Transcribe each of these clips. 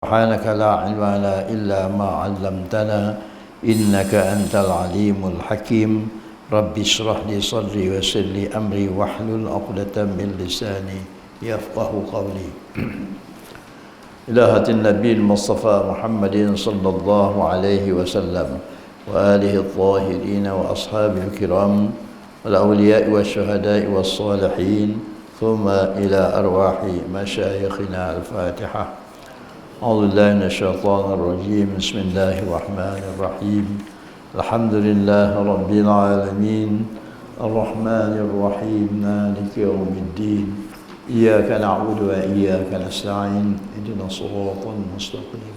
سبحانك لا علم لنا إلا ما علمتنا إنك أنت العليم الحكيم رب اشرح لي صدري ويسر لي أمري واحلل عقدة من لساني يفقه قولي إلى النبي المصطفى محمد صلى الله عليه وسلم وآله الطاهرين وأصحابه الكرام والأولياء والشهداء والصالحين ثم إلى أرواح مشايخنا الفاتحة. أعوذ بالله من الشيطان الرجيم. بسم الله الرحمن الرحيم. الحمد لله رب العالمين الرحمن الرحيم مالك يوم الدين إياك نعبد وإياك نستعين اهدنا الصراط المستقيم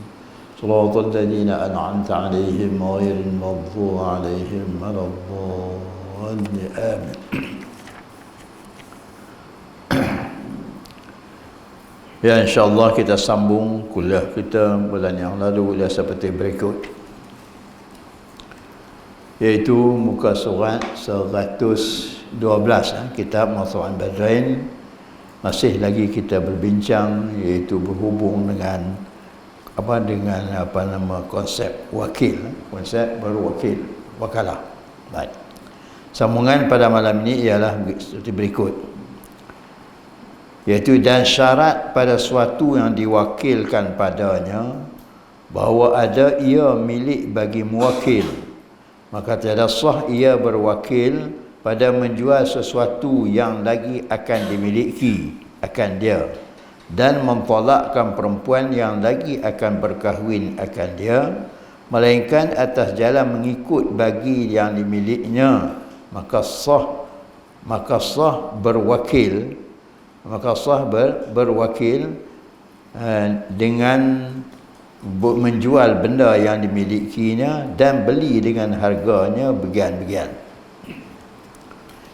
صراط الذين أنعمت عليهم غير المغضوب عليهم ولا الضالين آمين. Ya, insyaAllah kita sambung kuliah kita bulan yang lalu seperti berikut, iaitu muka surat 112 kitab Mawsu'at Badrain. Masih lagi kita berbincang, iaitu berhubung dengan konsep wakil, konsep berwakil, wakalah. Baik. Sambungan pada malam ini ialah seperti berikut, iaitu dan syarat pada suatu yang diwakilkan padanya bahawa ada ia milik bagi muwakil, maka tiada sah ia berwakil pada menjual sesuatu yang lagi akan dimiliki akan dia, dan mentolakkan perempuan yang lagi akan berkahwin akan dia, melainkan atas jalan mengikut bagi yang dimiliknya, maka sah berwakil, berwakil dengan menjual benda yang dimilikinya dan beli dengan harganya begian-begian.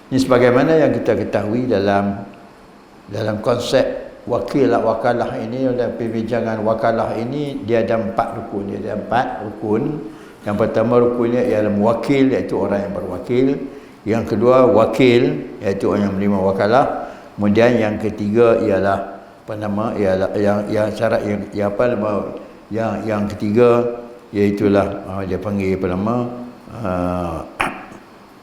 Ini sebagaimana yang kita ketahui dalam konsep wakalah ini, dalam perbincangan wakalah ini, dia ada 4 rukun. Dia ada 4 rukun. Yang pertama rukunnya ialah muwakil, iaitu orang yang berwakil. Yang kedua wakil, iaitu orang yang menerima wakalah. Kemudian yang ketiga ialah yang syarat yang ketiga iaitulah dia panggil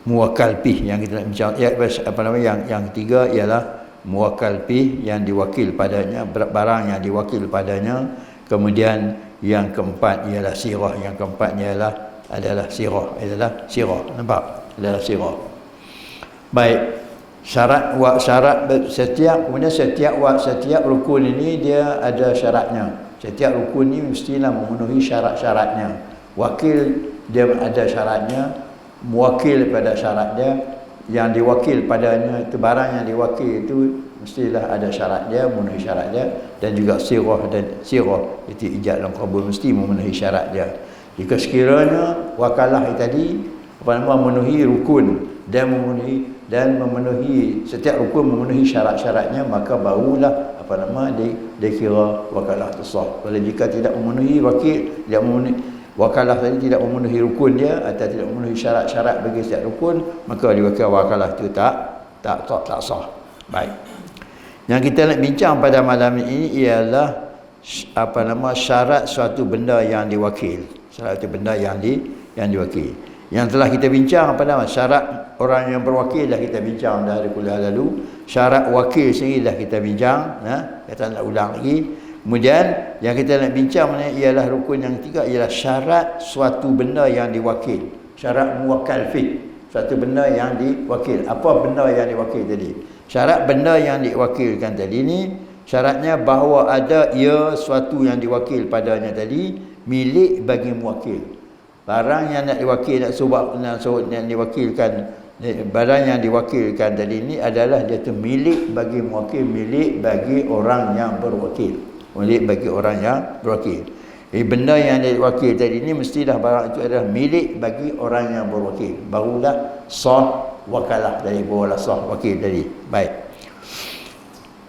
muwakal pih, yang kita bincang yang ketiga ialah muwakal pih, yang diwakil padanya, barang yang diwakil padanya. Kemudian yang keempat ialah sirah, yang keempatnya adalah sirah, nampak, adalah sirah. Baik. Syarat setiap rukun ini dia ada syaratnya. Setiap rukun ini mestilah memenuhi syarat-syaratnya. Wakil dia ada syaratnya, muwakil pada syaratnya, yang diwakil padanya itu, barang yang diwakil itu mestilah ada syarat dia, memenuhi syarat dia, dan juga sirah itu ijab dan qabul mesti memenuhi syarat dia. Jika sekiranya wakalah tadi memenuhi rukun dan memenuhi setiap rukun, memenuhi syarat-syaratnya, maka barulah dia kira wakalah itu sah. Kalau jika tidak memenuhi wakalah tadi tidak memenuhi rukun dia atau tidak memenuhi syarat-syarat bagi setiap rukun, maka diwakil wakalah itu tak sah. Baik. Yang kita nak bincang pada malam ini ialah syarat suatu benda yang diwakil. Syarat suatu benda yang diwakil. Yang telah kita bincang syarat orang yang berwakil dah kita bincang dari kuliah lalu. Syarat wakil sendiri dah kita bincang, kita nak ulang lagi. Kemudian yang kita nak bincang ialah rukun yang ketiga, ialah syarat suatu benda yang diwakil. Syarat muwakkal fi, suatu benda yang diwakil. Apa benda yang diwakil tadi? Syarat benda yang diwakilkan tadi ni, syaratnya bahawa ada ia suatu yang diwakil padanya tadi milik bagi muwakil. Barang yang nak diwakil, yang diwakilkan, barang yang diwakilkan tadi ini adalah dia tu milik bagi muwakil, milik bagi orang yang berwakil, milik bagi orang yang berwakil. Benda yang diwakil tadi ini mestilah barang itu adalah milik bagi orang yang berwakil, barulah sah wakalah dari, barulah sah wakil tadi. Baik.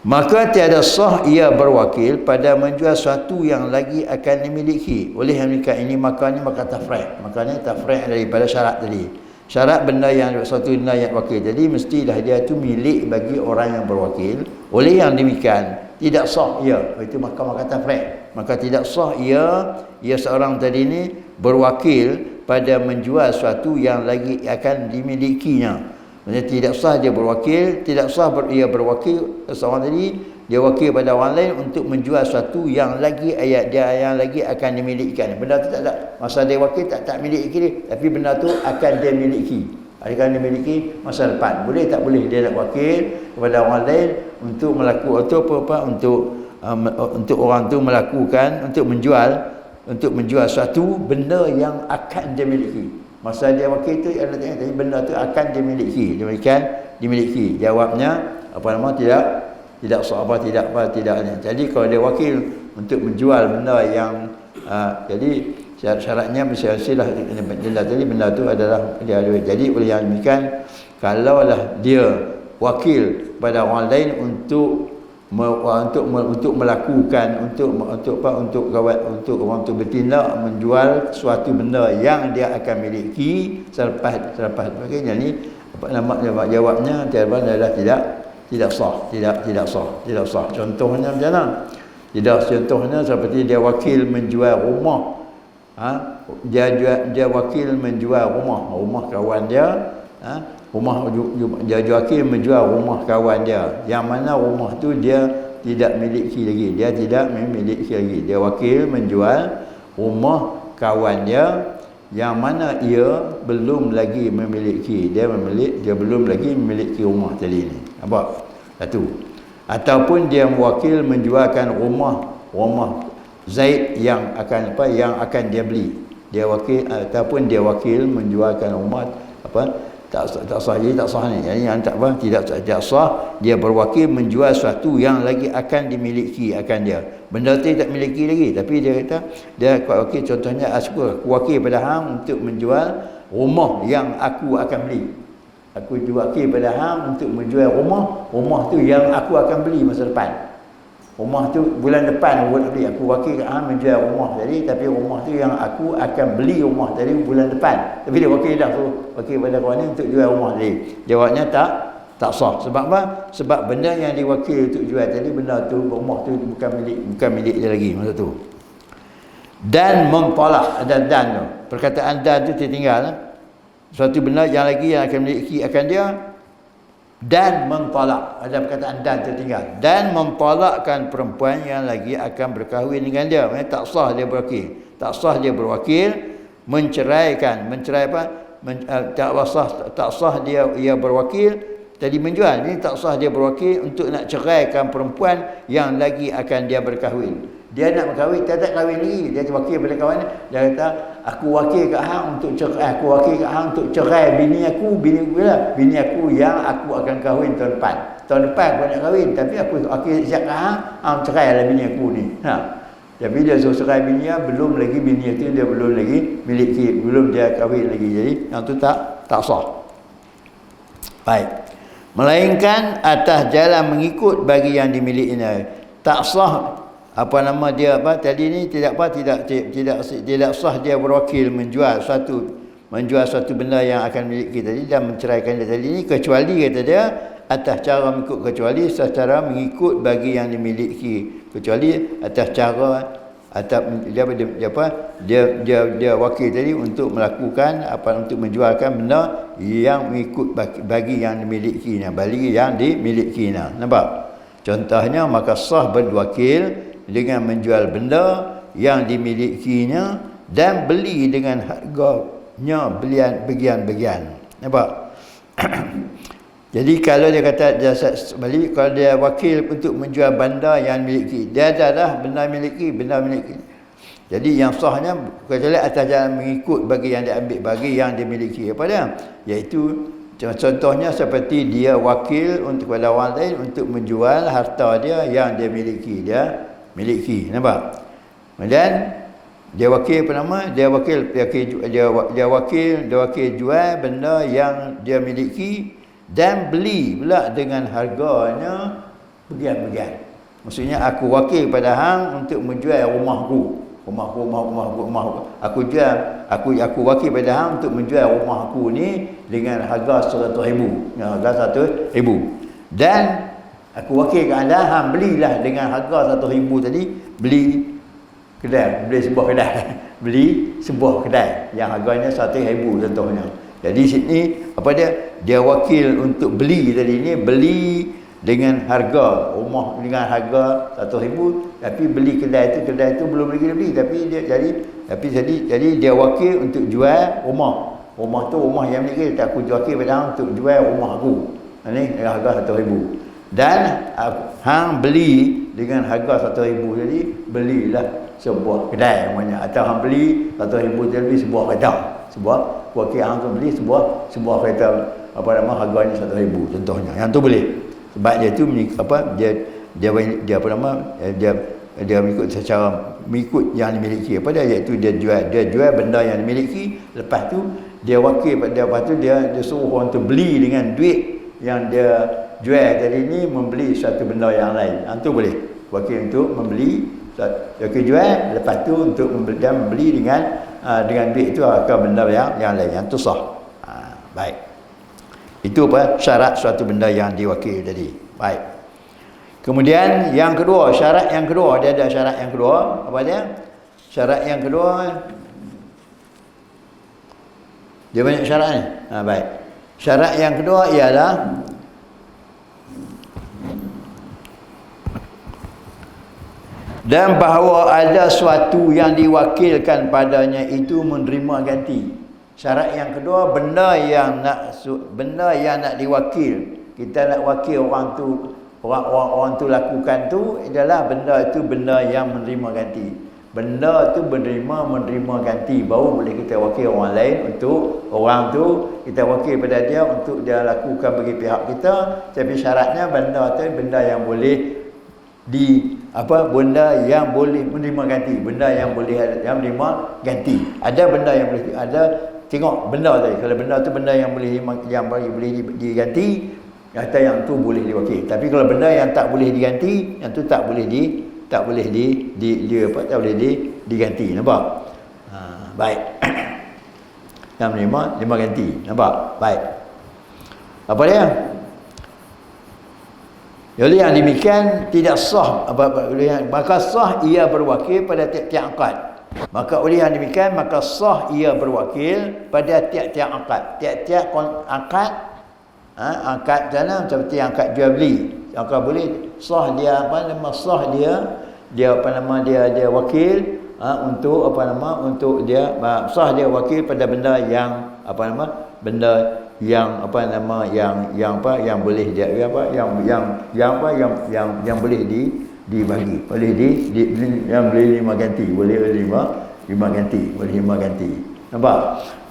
Maka tiada sah ia berwakil pada menjual sesuatu yang lagi akan dimiliki. Oleh yang demikian ini makanya tafriq daripada syarat tadi. Syarat benda yang suatu benda yang wakil tadi mestilah dia tu milik bagi orang yang berwakil. Oleh yang demikian tidak sah ia, itu mahkamah kata tafriq. maka tidak sah ia seorang tadi ni berwakil pada menjual sesuatu yang lagi akan dimilikinya. Maksudnya tidak sah dia berwakil, tidak sah ia berwakil seorang tadi dia wakil pada orang lain untuk menjual sesuatu yang lagi yang lagi akan dimilikikan. Benda tu tak ada masa dia wakil tak miliki dia, tapi benda tu akan dia miliki. Akan dimiliki masa depan. Boleh tak boleh dia nak wakil kepada orang lain untuk melakukan untuk orang tu melakukan untuk menjual suatu benda yang akan dia miliki. Masa dia wakil tu ada tengok tadi benda tu akan dimiliki. Jawabnya tidak sah tidak. Jadi kalau dia wakil untuk menjual benda yang jadi syaratnya mestilah benda tu adalah dia ada. Jadi oleh yang demikian kalaulah dia wakil pada orang lain untuk melakukan untuk orang tu bertindak menjual suatu benda yang dia akan miliki selepas sebagainya ni jawabnya adalah tidak sah. Contohnya macam mana? Contohnya seperti dia wakil menjual rumah. Dia wakil menjual rumah kawan dia. Dia wakil menjual rumah kawan dia. Yang mana rumah tu dia tidak miliki lagi. Dia wakil menjual rumah kawan dia yang mana ia belum lagi memiliki. Dia belum lagi memiliki rumah tadi ni. Nampak? Satu. Ataupun dia mewakil menjualkan rumah Zaid yang akan dia beli. Dia wakil ataupun dia wakil menjualkan rumah tak sah ni. Jadi yang tidak sah dia berwakil menjual sesuatu yang lagi akan dimiliki akan dia. Benda tu tak miliki lagi tapi dia kata dia wakil, contohnya aku wakil pada hang untuk menjual rumah yang aku akan beli. Aku wakil pada hang untuk menjual rumah tu yang aku akan beli masa depan. Rumah tu bulan depan aku nak beli. Aku wakil kat hang menjual rumah tadi, tapi rumah tu yang aku akan beli rumah tadi bulan depan. Tapi dia wakil dah tu, wakil pada kawan ni untuk jual rumah tadi. Jawabnya tak sah. Sebab apa? Sebab benda yang diwakil untuk jual tadi, benda tu rumah tu bukan milik dia lagi masa tu. Dan mentolak, ada dan tu. Perkataan dan tu tertinggal. Suatu benda yang akan miliki akan dia dan mentolak, ada perkataan dan tertinggal, dan mentolakkan perempuan yang lagi akan berkahwin dengan dia. Maksudnya tak sah dia berwakil mencerai tak sah dia berwakil tadi menjual. Ini tak sah dia berwakil untuk nak ceraikan perempuan yang lagi akan dia berkahwin. Dia nak berkahwin, tak kahwin lagi. Dia wakil pada kawan dia kata, aku wakil kat hang untuk cerai, aku wakil kat hang untuk cerai bini aku yang aku akan kahwin tahun depan. Tahun depan aku nak kahwin, tapi aku wakil siap kat hang cerai lah bini aku ni. Tapi dia suruh cerai bini dia, belum lagi bini itu dia belum lagi miliki, belum dia kahwin lagi. Jadi yang tu tak sah. Baik. Melainkan atas jalan mengikut bagi yang dimilikinya. Tak sah tadi ni tidak sah dia berwakil menjual suatu benda yang akan miliki tadi dan menceraikan dia tadi ni, kecuali kata dia atas cara mengikut, kecuali secara mengikut bagi yang dimiliki, kecuali atas cara dia wakil tadi untuk melakukan untuk menjualkan benda yang mengikut bagi yang dimilikinya, bagi yang dimilikinya. Nampak? Contohnya maka sah berwakil dengan menjual benda yang dimilikinya dan beli dengan harganya bagian-bagian. Nampak? Jadi kalau dia kata balik, kalau dia wakil untuk menjual benda yang miliki, dia adalah benda miliki. Jadi yang sahnya kecuali atas jalan mengikut bagi yang dia ambil, bagi yang dia miliki apa dia, iaitu contohnya seperti dia wakil untuk kepada orang lain untuk menjual harta dia yang dia miliki. Nampak? Kemudian dia wakil dia wakil jual benda yang dia miliki dan beli pula dengan harganya bagian-bagian. Maksudnya aku wakil pada hang untuk menjual rumahku. Aku wakil pada hang untuk menjual rumah aku ni dengan harga 100,000. Harga 100,000. Dan aku wakil ke anda, hang belilah dengan harga 100,000 tadi, beli kedai, beli sebuah kedai. Beli sebuah kedai yang harganya 100,000 contohnya. Jadi sini apa dia? Dia wakil untuk beli tadi ni, beli dengan harga rumah dengan harga 100,000, tapi beli kedai itu belum lagi beli, tapi dia jadi dia wakil untuk jual rumah. Rumah tu rumah yang ni kita aku wakil pada untuk jual rumah aku. Ni harga 100,000. Dan hang beli dengan harga 100,000 jadi belilah sebuah kedai namanya, atau hang beli 100,000 jadi beli sebuah kereta. Sebuah wakil hang tu beli sebuah kereta apa nama harganya 100,000 contohnya. Yang tu boleh. Sebab dia tu dia apa nama dia mengikut secara mengikut yang dimiliki apa dia, iaitu dia jual benda yang dimiliki, lepas tu dia wakil pada lepas tu dia suruh orang tu beli dengan duit yang dia jual tadi ni, membeli satu benda yang lain. Yang tu boleh wakil untuk membeli, wakil jual, lepas tu untuk membeli dengan duit itu akan benda yang lain. Yang tu sah. Baik. Itu apa? Syarat suatu benda yang diwakil tadi. Baik. Kemudian yang kedua, syarat yang kedua, dia ada syarat yang kedua. Apa dia? Syarat yang kedua, dia banyak syarat ni. Baik. Syarat yang kedua ialah dan bahawa ada suatu yang diwakilkan padanya itu menerima ganti. Syarat yang kedua, benda yang nak diwakil, kita nak wakil orang tu lakukan tu adalah benda itu benda yang menerima ganti. Benda tu menerima ganti, baru boleh kita wakil orang lain untuk orang tu, kita wakil pada dia untuk dia lakukan bagi pihak kita. Tapi syaratnya benda tu benda yang boleh benda yang boleh menerima ganti, benda yang boleh yang menerima ganti. Ada benda yang boleh, ada tengok benda tadi, kalau benda tu benda yang boleh diganti, kata yang tu boleh diwakil. Tapi kalau benda yang tak boleh diganti, yang tu tak boleh diganti. Nampak? Baik. Yang menerima ganti. Nampak? Baik. Apa dia? Oleh yang demikian tidak sah, maka sah ia berwakil pada tiap-tiap akad. Maka oleh yang demikian maka sah ia berwakil pada tiap-tiap akad. Tiap-tiap akad, akad sana seperti akad jual beli, akad boleh sah dia sah dia wakil untuk untuk dia sah dia wakil pada benda yang benda yang yang boleh dia yang boleh dibagi, boleh yang boleh lima ganti, boleh lima ganti. Nampak?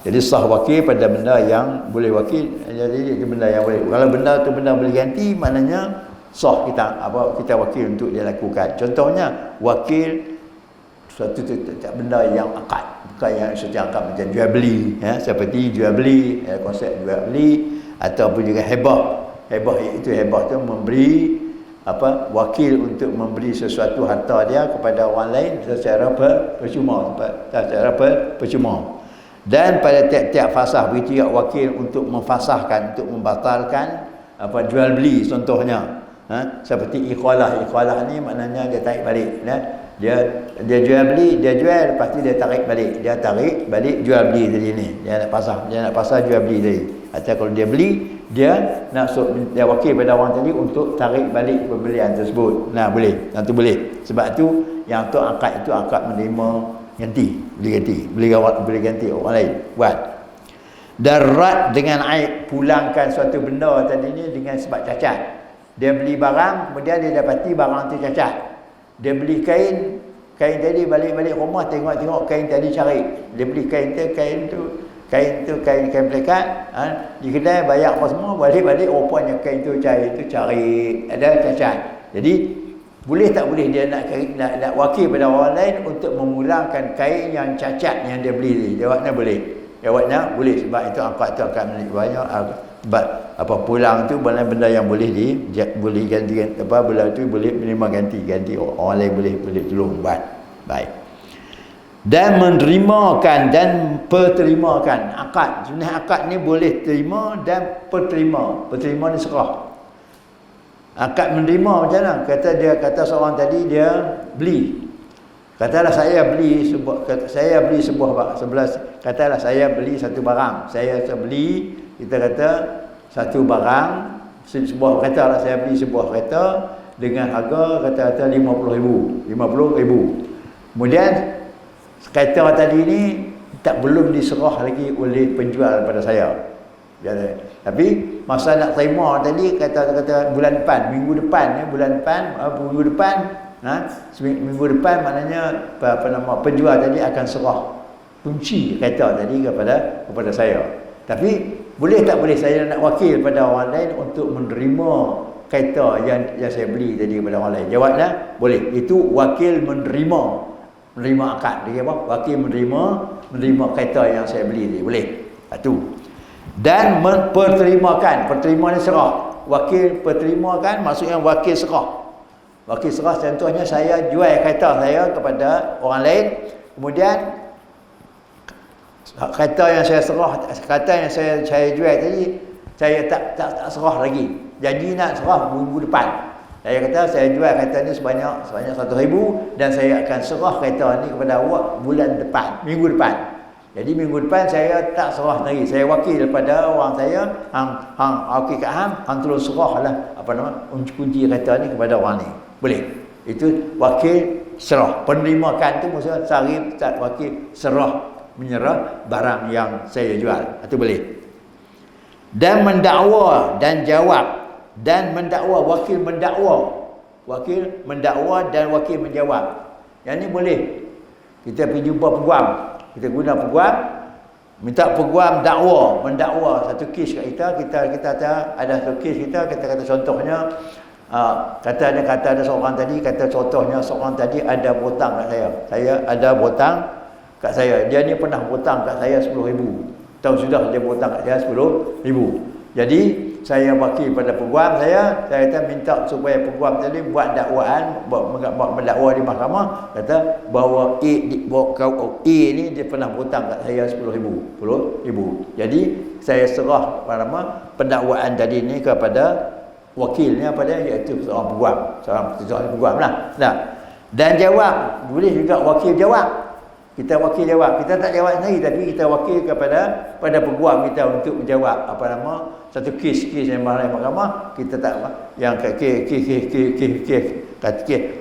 Jadi sah wakil pada benda yang boleh wakil, jadi benda yang boleh. Kalau benda tu benda boleh ganti, maknanya sah kita wakil untuk dia lakukan. Contohnya wakil suatu benda yang akad, bukan yang setiap akad macam jual beli, seperti jual beli, konsep jual beli, ataupun juga hebah iaitu hebah tu memberi wakil untuk memberi sesuatu harta dia kepada orang lain secara percuma. Dan pada tiap-tiap fasah begitu juga wakil untuk memfasahkan, untuk membatalkan jual beli contohnya. Seperti iqalah ni maknanya dia tarik balik, dia jual beli, dia jual, lepas tu dia tarik balik jual beli tadi ni. Dia nak pasah jual beli tadi. Atau kalau dia beli, dia wakil pada orang tadi untuk tarik balik pembelian tersebut. Boleh. Yang tu boleh. Sebab tu yang tu akad itu akad menerima ganti, boleh ganti orang lain buat. Darat dengan aib, pulangkan suatu benda tadi ni dengan sebab cacat. Dia beli barang, kemudian dia dapati barang tu cacat. Dia beli kain tadi, balik rumah tengok kain tadi cari. Dia beli kain plekat, di kedai bayar apa semua, balik rupanya kain tu cari ada cacat. Jadi boleh tak boleh dia nak wakil pada orang lain untuk memulangkan kain yang cacat yang dia beli ni? Jawabnya boleh. Sebab itu akad milik banyak. Sebab pulang tu benda yang boleh ganti, benda tu boleh menerima ganti orang lain boleh tolong buat. Baik. Dan menerimakan dan perterimakan akad. Sebenarnya akad ni boleh terima dan perterima ni serah. Akad menerima macam mana? Kata seorang tadi dia beli Katalah saya beli katalah saya beli satu barang. Saya beli, kita kata satu barang, sebuah kereta lah, saya beli sebuah kereta dengan harga kata-kata 50,000. Kemudian kereta tadi ni belum diserah lagi oleh penjual pada saya. Tapi masa nak terima tadi kata bulan depan, minggu depan, minggu depan maknanya penjual tadi akan serah kunci kereta tadi kepada saya. Tapi boleh tak boleh saya nak wakil pada orang lain untuk menerima kereta yang saya beli tadi kepada orang lain? Jawablah, boleh. Itu wakil menerima akad. Dia apa? Wakil menerima kereta yang saya beli tadi. Boleh. Satu. Dan perterimakan. Perterima ni serah. Wakil perterimakan maksudnya wakil serah. Wakil serah contohnya saya jual kereta saya kepada orang lain, kemudian kereta yang saya serah, kereta yang saya jual tadi saya tak serah lagi. Janji nak serah minggu depan. Saya kata saya jual kereta ni sebanyak 100,000 dan saya akan serah kereta ni kepada awak bulan depan, minggu depan. Jadi minggu depan saya tak serah lagi. Saya wakil kepada orang saya, okey Kak Ham, hang tolong serahlah kunci kereta ni kepada orang ni. Boleh. Itu wakil serah. Penerimakan tu maksudnya wakil serah, menyerah barang yang saya jual. Itu boleh. Dan mendakwa dan jawab. Dan mendakwa, wakil mendakwa. Wakil mendakwa dan wakil menjawab. Yang ni boleh. Kita pergi jumpa peguam. Kita guna peguam, minta peguam mendakwa satu kes kat kita ada satu kes kita kata contohnya kata ada seorang tadi, contohnya seorang tadi ada hutang kat saya ada hutang kat saya, dia ni pernah hutang kat saya 10,000 tahun sudah dia hutang kat saya 10,000. Jadi saya wakil pada peguam saya kata minta supaya peguam tadi buat dakwaan, mendakwa di mahkamah, kata bahawa A ni dia pernah hutang kat saya 10,000. Jadi saya serah pendakwaan tadi ni kepada wakilnya iaitu seorang peguam lah. Dan jawab, boleh juga wakil jawab. Kita wakil jawab. Kita tak jawab sendiri tapi kita wakil kepada peguam kita untuk menjawab satu kes yang mahkamah. Kita tak yang kes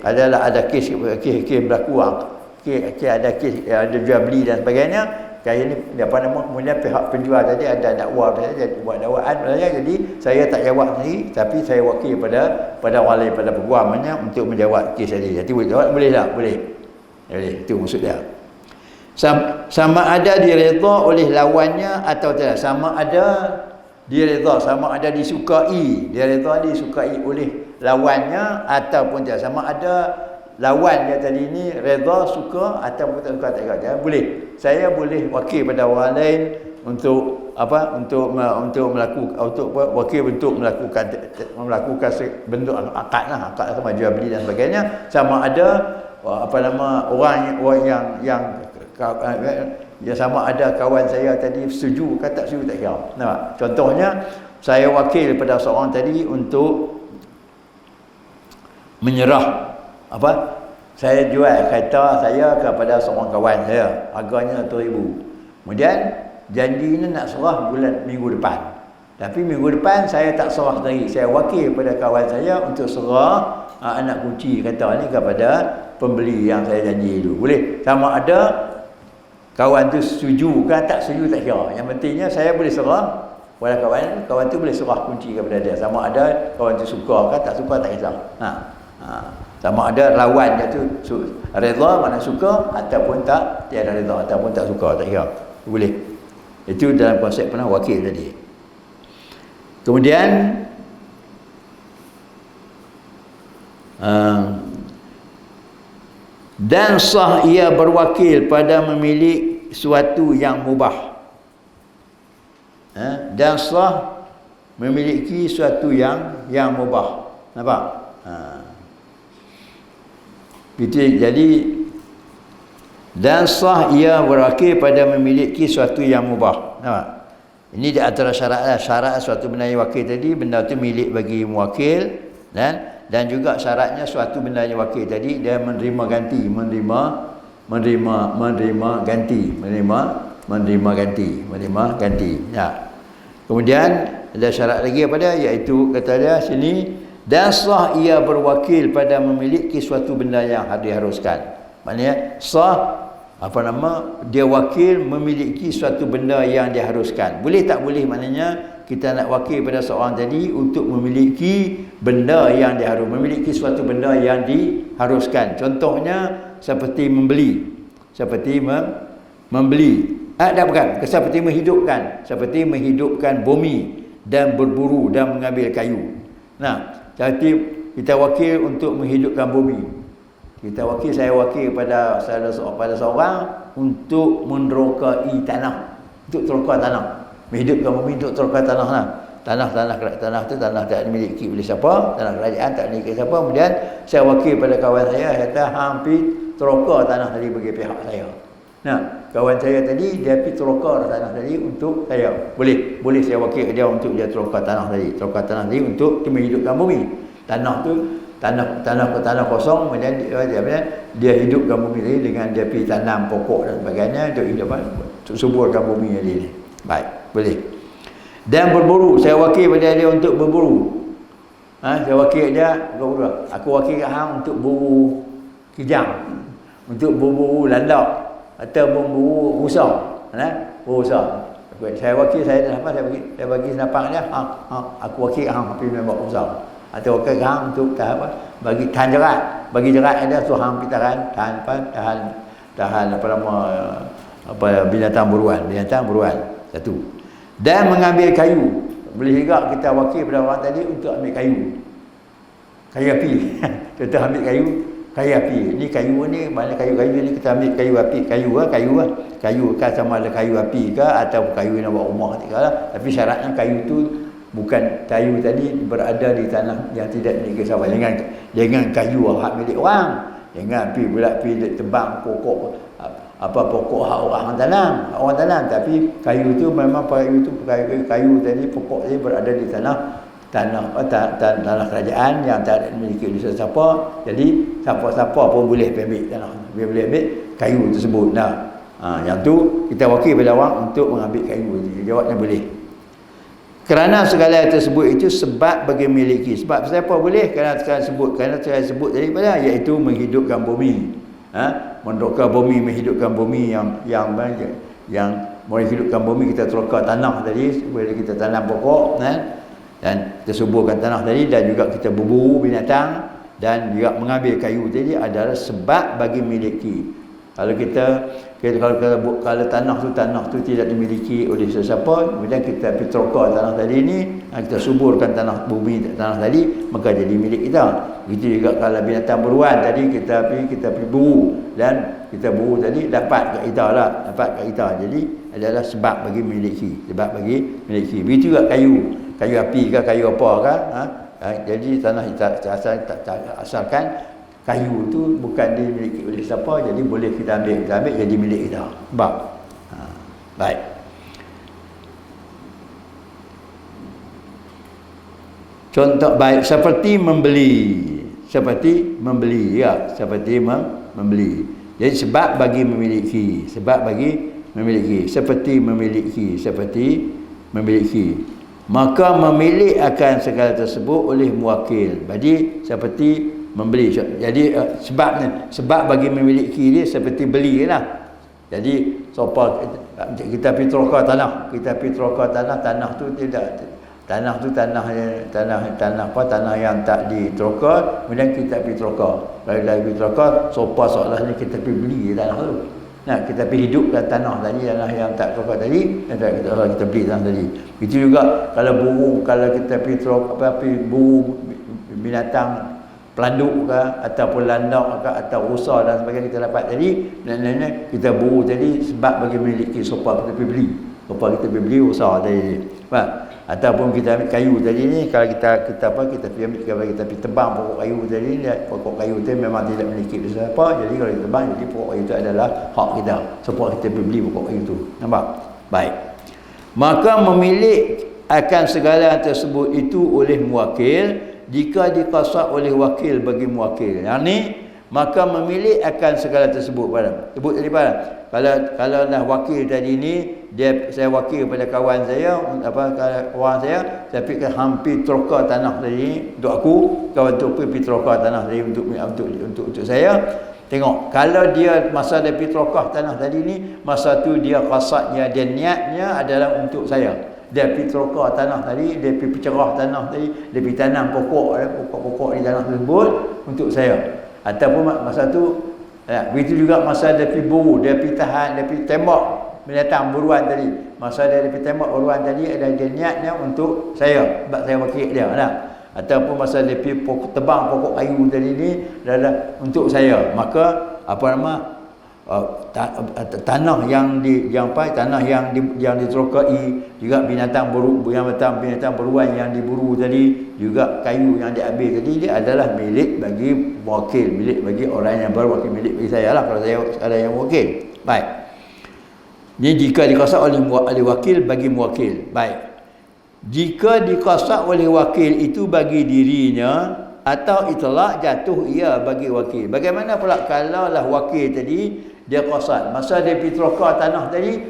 adalah ada kes berlaku, ada kes ada jual beli dan sebagainya. Kaya ni kemudian pihak penjual tadi ada dakwa saya buat dakwaan saya, jadi saya tak jawab sendiri tapi saya wakil pada orang lain, pada peguamnya untuk menjawab kes tadi. Jadi jawab boleh tak? Boleh. Itu maksud dia. Sama ada direda oleh lawannya atau tidak. Sama ada direda, sama ada disukai. Direda disukai oleh lawannya ataupun tidak. Sama ada lawan dia tadi ni reda, suka ataupun tak suka, tak. Boleh. Saya boleh wakil pada orang lain untuk melakukan bentuk akad lah, akad sama jual beli dan sebagainya. Sama ada orang yang sama ada kawan saya tadi setuju ke tak setuju, tak kira. Nampak? Contohnya saya wakil pada seorang tadi untuk menyerah saya jual kereta saya kepada seorang kawan saya, harganya 100,000. Kemudian janjinya nak serah minggu depan. Tapi minggu depan saya tak serah sendiri. Saya wakil pada kawan saya untuk serah anak kunci kereta ni kepada pembeli yang saya janji dulu. Boleh. Sama ada kawan tu setuju ke tak setuju, tak kira. Yang pentingnya saya boleh serah pada kawan tu boleh serah kunci kepada dia. Sama ada kawan tu suka ke tak suka, tak kisah. Sama ada lawan dia tu reda, mana suka ataupun tak, tiada reda ataupun tak suka, tak kira. Boleh. Itu dalam konsep pernah wakil tadi. Kemudian dan sah ia berwakil pada memiliki suatu yang mubah. Dan sah memiliki suatu yang mubah. Nampak? Jadi dan sah ia berwakil pada memiliki suatu yang mubah. Nampak? Ini di antara syarat suatu benda yang wakil tadi, benda tu milik bagi muwakil, dan Dan juga syaratnya suatu benda yang wakil tadi dia menerima ganti, menerima ganti. Ya. Kemudian ada syarat lagi apa dia, iaitu kata dia sini, dan sah ia berwakil pada memiliki suatu benda yang diharuskan. Maknanya sah dia wakil memiliki suatu benda yang diharuskan. Boleh tak boleh, maknanya kita nak wakil pada seorang tadi untuk memiliki benda yang diharuskan, memiliki suatu benda yang diharuskan. Contohnya seperti membeli, seperti membeli. Seperti menghidupkan bumi dan berburu dan mengambil kayu. Nah, jadi kita wakil untuk menghidupkan bumi. Saya wakil pada seorang untuk menerokai tanah, untuk teroka tanah, menghidupkan bumi untuk teroka tanah lah. Tanah tu tak dimiliki oleh siapa, tanah kerajaan tak dimiliki siapa. Kemudian saya wakil pada kawan saya, kata hampir teroka tanah tadi bagi pihak saya. Nah, kawan saya tadi dia pergi teroka tanah tadi untuk saya. Boleh saya wakil dia untuk dia teroka tanah tadi untuk menghidupkan bumi. Tanah kosong, kemudian dia hidupkan bumi tadi dengan dia pergi tanam pokok dan sebagainya untuk suburkan bumi tadi. Baik, boleh. Dan berburu, saya wakil pada dia untuk berburu. Saya wakil dia berburu. Aku wakil kat hang untuk buru kijang, untuk berburu landak atau berburu rusa. Rusa. Saya wakil, saya bagi senapang dia, aku wakil hang pergi membawa rusa. Atau wakil hang untuk bagi tahan jerat. Bagi jerat ada tu hang pergi tahan binatang buruan. Satu. Dan mengambil kayu. Boleh juga kita wakil pada orang tadi untuk ambil kayu api. Kita ambil kayu api. Ni kayu ni, mana kayu ni kita ambil kayu api. Kayu kan sama ada kayu api ke atau kayu nak buat rumah ke lah. Tapi syaratnya kayu tu bukan kayu tadi berada di tanah yang tidak dimiliki siapa. Jangan kayu hak milik orang. Jangan pergi tebang pokok hak orang tanam. Tapi kayu tu memang kayu tadi, pokok tadi berada di tanah kerajaan yang tak dimiliki oleh siapa. Jadi siapa pun boleh ambil tanah. Dia boleh ambil kayu tersebut. Yang tu kita wakil pada orang untuk mengambil kayu. Jawabnya boleh. Kerana segala tersebut itu sebab bagi memiliki. Sebab siapa boleh? Kerana saya sebut tadi pada, iaitu menghidupkan bumi. Meneroka bumi, menghidupkan bumi yang menghidupkan bumi, kita teroka tanah tadi, boleh kita tanam pokok dan kita suburkan tanah tadi, dan juga kita berburu binatang dan juga mengambil kayu tadi adalah sebab bagi memiliki. Kalau tanah tu tidak dimiliki oleh sesiapa, kemudian kita pergi teroka tanah tadi ni, kita suburkan tanah tadi, maka jadi milik kita. Begitu juga kalau binatang buruan tadi kita pergi buru, dan kita buru tadi dapat kat kita. Jadi adalah sebab bagi memiliki. Begitu juga kayu api ke kayu apa ke, jadi tanah asalkan kayu tu bukan dimiliki oleh siapa, jadi boleh kita ambil jadi milik kita. Baik. Contoh baik seperti membeli. Jadi sebab bagi memiliki. Seperti memiliki. Maka memilih akan segala tersebut oleh muwakil. Jadi seperti membeli. Jadi sebab bagi memiliki dia seperti beli lah. Jadi kita pergi teroka tanah, tanah tu tidak, tanah yang tak diteroka, kemudian kita pergi teroka. Kalau pergi teroka, seolah-olahnya kita pergi beli tanah tu. Kita pergi hidupkan tanah yang tak teroka tadi, kita beli tanah tadi. Itu juga kalau kita pergi teroka, buru binatang pelanduk ke ataupun landak ke atau rusa dan sebagainya kita dapat tadi, dan kita buru tadi sebab bagi memiliki, supaya kita pergi beli rusa tadi. Ataupun kita ambil kayu tadi ni, kalau kita pergi tebang pokok kayu tadi, pokok kayu tu memang tidak memiliki siapa, jadi kalau kita tebang, jadi pokok kayu tu adalah hak kita, supaya kita pergi beli pokok kayu tu. Nampak? Baik. Maka memilih akan segala tersebut itu oleh muwakil jika diqasad oleh wakil bagi muwakil. Yang ni maka memilik akan segala tersebut pada. Sebut tadi pada. Kalau dah wakil tadi ni saya wakil pada kawan saya, kawan saya pergi hampir troka tanah tadi untuk aku, kawan tu pergi troka tanah tadi untuk saya. Tengok, kalau dia masa dia pergi troka tanah tadi ni, masa tu dia qasadnya, dia niatnya adalah untuk saya. Dia pergi troka tanah tadi, dia pergi pencerah tanah tadi, dia pergi tanam pokok-pokok di tanah tersebut untuk saya. Ataupun masa tu begitu juga masa dia pergi buru, dia pergi tahan, dia pergi tembak binatang buruan tadi. Masa dia pergi tembak buruan tadi ada dia niatnya untuk saya, sebab saya wakil dia lah. Ataupun masa dia pergi tebang pokok kayu tadi ni adalah untuk saya. Maka tanah yang diterokai juga binatang buruan yang diburu tadi, juga kayu yang diambil tadi, dia adalah milik bagi wakil, milik bagi orang yang berwakil, milik bagi saya lah kalau saya ada yang wakil. Baik, ini jika diqasad oleh wakil bagi muwakil. Baik, jika diqasad oleh wakil itu bagi dirinya atau itlaq, jatuh ia bagi wakil. Bagaimana pula kalau lah wakil tadi dia qasad, masa dia pergi troka tanah tadi,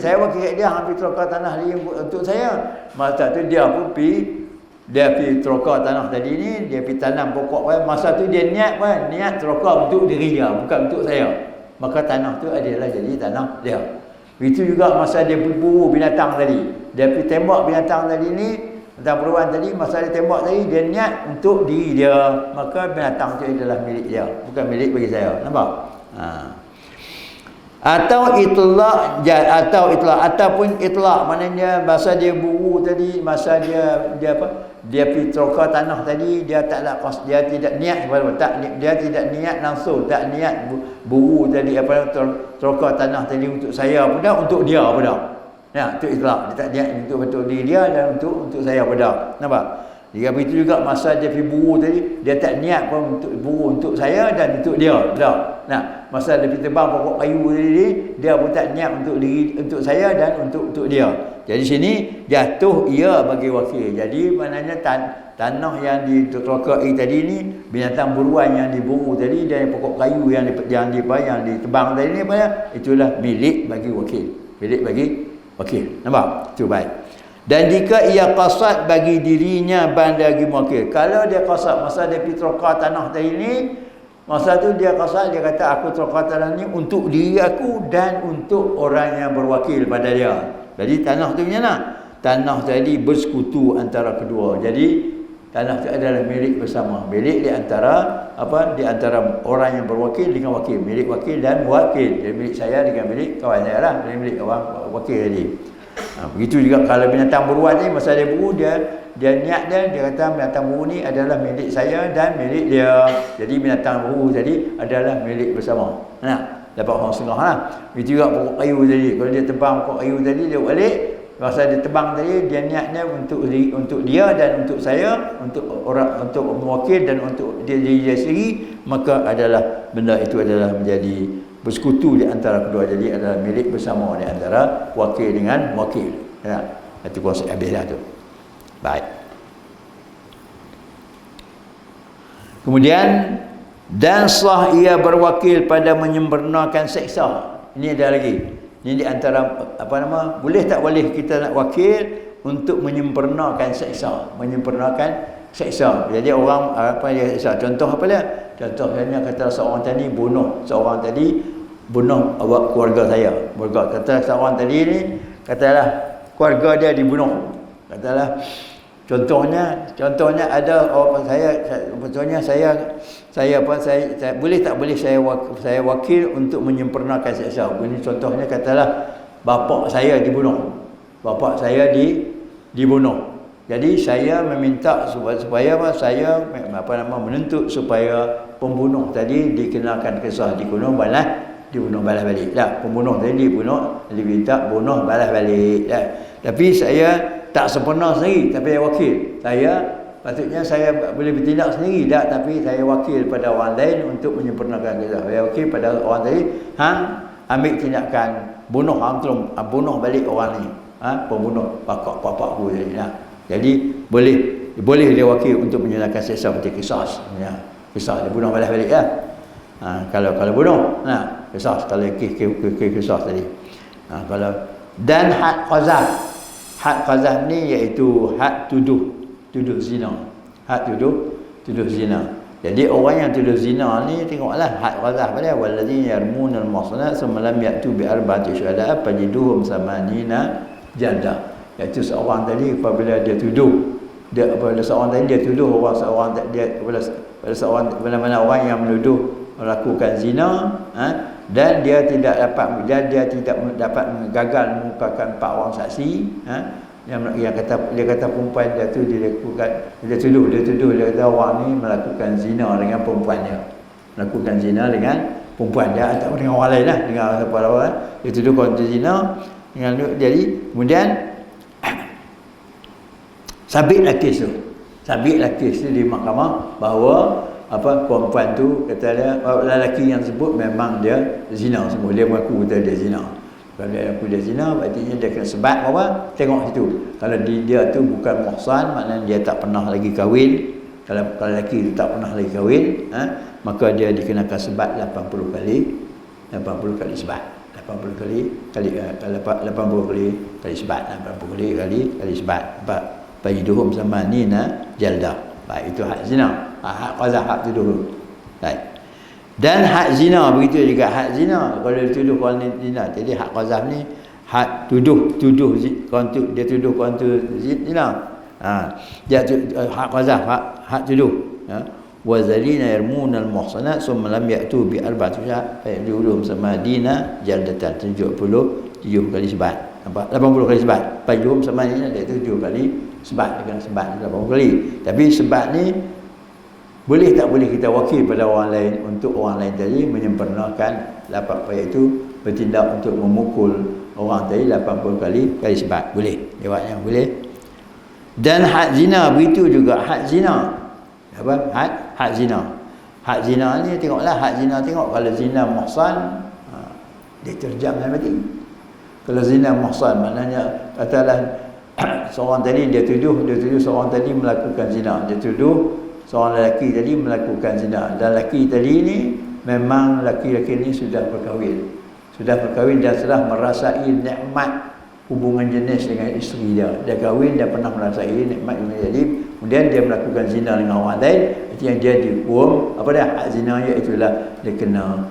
saya wakil dia hampir troka tanah dia untuk saya. Masa tu dia pun pergi troka tanah tadi ni, dia pergi tanam pokok. Masa tu dia niat troka untuk diri dia, bukan untuk saya. Maka tanah tu adalah jadi tanah dia. Begitu juga masa dia berburu binatang tadi, dia pergi tembak binatang tadi ni, binatang buruan tadi, masa dia tembak tadi, dia niat untuk diri dia, maka binatang itu adalah milik dia, bukan milik bagi saya. Nampak? Atau itlaq, ataupun itlaq, maknanya masa dia buru tadi, masa dia pergi troka tanah tadi, dia tidak niat, dia tidak niat langsung, tak niat buru tadi troka tanah tadi untuk saya pun dah, untuk dia pun dah. Ya, itu itlaq. Dia tak niat untuk diri dia dan untuk saya pun dah. Nampak? Jika begitu juga masa dia pergi buru tadi, dia tak niat pun untuk buru untuk saya dan untuk dia. Dah. Nah, masa dia pergi tebang pokok kayu tadi, dia pun tak niat untuk saya dan untuk dia. Jadi sini jatuh ia bagi wakil. Jadi maknanya tanah yang diterokai tadi ni, binatang buruan yang diburu tadi dan pokok kayu yang ditebang tadi ni, itulah milik bagi wakil. Milik bagi wakil. Nampak? Itu baik. Dan jika ia qasad bagi dirinya bagi muwakil. Kalau dia qasad masa dia pergi troka tanah tadi ni, masa tu dia qasad, dia kata aku troka tanah ni untuk diri aku dan untuk orang yang berwakil pada dia. Jadi tanah tu macam mana? Tanah tadi bersekutu antara kedua. Jadi tanah tu adalah milik bersama. Milik di antara orang yang berwakil dengan wakil. Milik wakil dan wakil. Jadi milik saya dengan milik kawan saya lah. Milik orang wakil tadi. Begitu juga kalau binatang buruan ni, masa dia buru, dia niat dia kata binatang buru ni adalah milik saya dan milik dia. Jadi binatang buru tadi adalah milik bersama. Nah, dapat orang setengah lah. Begitu juga pokok kayu tadi, kalau dia tebang pokok kayu tadi, dia balik, masa dia tebang tadi, dia niatnya untuk dia dan untuk saya, untuk mewakil dan untuk dia sendiri, maka adalah benda itu adalah menjadi bersekutu di antara kedua. Jadi adalah milik bersama di antara wakil dengan wakil. Ya, itu konsep habis dah tu. Baik. Kemudian, dan sah ia berwakil pada menyempurnakan seksa. Ini ada lagi. Ini di antara boleh tak boleh kita nak wakil untuk menyempurnakan seksa, menyempurnakan seksa. Jadi orang dia seksa. Contoh apa dia? Contohnya kata seorang tadi bunuh keluarga saya. Kata seorang tadi ni, katalah keluarga dia dibunuh. Katalah contohnya ada orang saya boleh tak boleh saya wakil untuk menyempurnakan seksa. Ini contohnya katalah bapa saya dibunuh. Jadi saya meminta supaya saya menuntut supaya pembunuh tadi dikenakan kisah, dibunuh balas balik. Pembunuh tadi diminta bunuh balas balik. Tapi saya tak sempurna sendiri, tapi saya wakil. Patutnya saya boleh bertindak sendiri tapi saya wakil pada orang lain untuk menyempurnakan kisah. Saya wakil pada orang tadi, ambil tindakan bunuh balik orang ni. Pembunuh bapak aku tadi. Jadi boleh boleh dia wakil untuk menyalahkan seksa seperti qisas. Ya, qisas dia bunuh balas balik lah. Kalau bunuh, qisas kalau qisas tadi. Kalau dan had qazaf. Had qazaf ni iaitu had tuduh zina. Had tuduh zina. Jadi orang yang tuduh zina ni tengoklah had qazaf pada wallazina yarmunal muhsanat thumma lam ya'tu bi arba'ati syuhada'a fajiduhum samanina jaldah. Iaitu seorang tadi apabila dia tuduh seorang tadi dia tuduh seorang mana orang yang menuduh melakukan zina, dan dia tidak dapat gagal mengumpulkan 4 orang saksi, dia kata perempuan dia tu dia tuduh dia kata orang ni melakukan zina dengan perempuan dia, atau dengan orang lain lah, dengan siapa orang dia tuduh kau zina dengan. Jadi kemudian sabitlah kes tu di mahkamah bahawa perempuan tu kata dia, lelaki yang sebut memang dia zina semua, dia mengaku kata dia zina. Kalau dia mengaku dia zina, artinya dia kena sebat apa? Tengok situ. Kalau dia tu bukan muhsan, maknanya dia tak pernah lagi kahwin. Kalau lelaki tu tak pernah lagi kahwin, maka dia dikenakan sebat 80 kali sebat. 80 kali sebat. Fajiduhum samanina jaldah. Baik, itu hak zina. Hak qazaf, hak tuduh. Baik. Dan hak zina begitu juga hak zina. Kalau dia tuduh orang zina, jadi hak qazaf ni hak tuduh dia tuduh orang tu zina. Hak qazaf, hak tuduh. Wa zalina yarmunal muhsanat summa lam ya'tu bi arba'ati syuhada'a samanina jaldatan. 77 kali sebat. 80 kali sebat. Fajiduhum samanina, iaitu 7 kali sebat, dia kena sebat 80 kali. Tapi sebat ni boleh tak boleh kita wakil pada orang lain untuk orang lain tadi menyempurnakan iaitu bertindak untuk memukul orang tadi 80 kali sebat. Boleh. Jawabnya boleh. Dan had zina begitu juga had zina. Had zina. Had zina ni tengoklah kalau zina muhsan dia terjam sampai mati. Kalau zina muhsan maknanya katalah seorang tadi dia tuduh seorang tadi melakukan zina, dia tuduh seorang lelaki tadi melakukan zina, dan lelaki tadi ni memang lelaki ni sudah berkahwin dan telah merasai nikmat hubungan jenis dengan isteri dia kahwin, dia pernah merasai nikmat hubungan jenis, kemudian dia melakukan zina dengan orang lain, itu yang dia dihukum hak zina, iaitu dia kena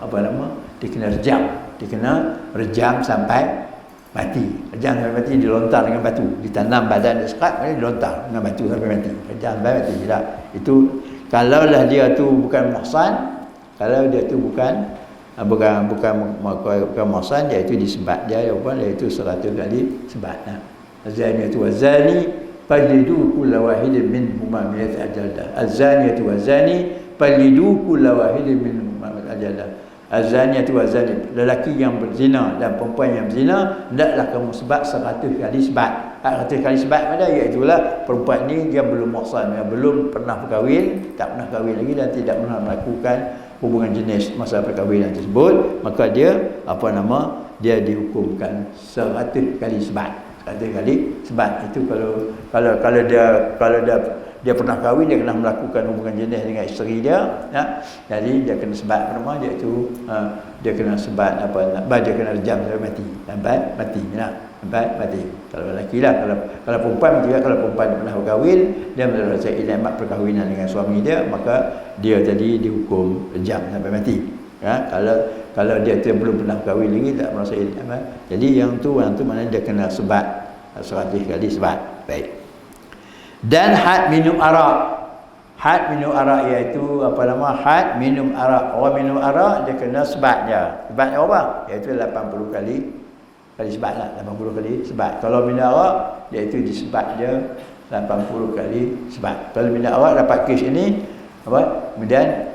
dia kena rejam sampai mati. Rejam sampai mati, dilontar dengan batu, ditanam badan dia sekat, kemudian dilontar dengan batu sampai mati. Rejam sampai mati. Itu kalaulah dia tu bukan muhsan, kalau dia tu bukan muhsan, dia itu disebat dia iaitu 100 kali sebat. Az-zaniyatu waz-zani fajlidu kulla wahidin minhuma mi'ata jaldah. Az-zaniyatu waz-zani fajlidu kulla wahidin minhuma mi'ata jaldah. Az-zaniyatu waz-zani, lelaki yang berzina dan perempuan yang berzina, hendaklah kamu sebat 100 kali sebat. 100 kali sebat pada iaitulah perempuan ni dia belum muhsan, dia belum pernah berkahwin, tak pernah kahwin lagi dan tidak pernah melakukan hubungan jenis masa perkahwinan tersebut, maka dia dia dihukumkan 100 kali sebat. 100 kali sebat. Itu kalau dia pernah kahwin, dia kena melakukan hubungan jenis dengan isteri dia, jadi dia kena sebat iaitu dia kena sebat dia kena rejam sampai mati. Kalau lelaki kalau perempuan juga, kalau perempuan pernah berkahwin, dia merasai nikmat perkahwinan dengan suami dia, maka dia tadi dihukum rejam sampai mati. Kalau dia tu belum pernah berkahwin lagi, tak merasai nikmat, jadi yang tu maknanya dia kena sebat 100 kali sebat. Baik. Dan had minum arak. Had minum arak iaitu had minum arak. Orang minum arak dia kena sebat dia. Sebatnya apa? Iaitu 80 kali sebat lah. 80 kali sebat. Kalau minum arak iaitu disebat dia 80 kali sebat. Kalau minum arak dapat kes ini kemudian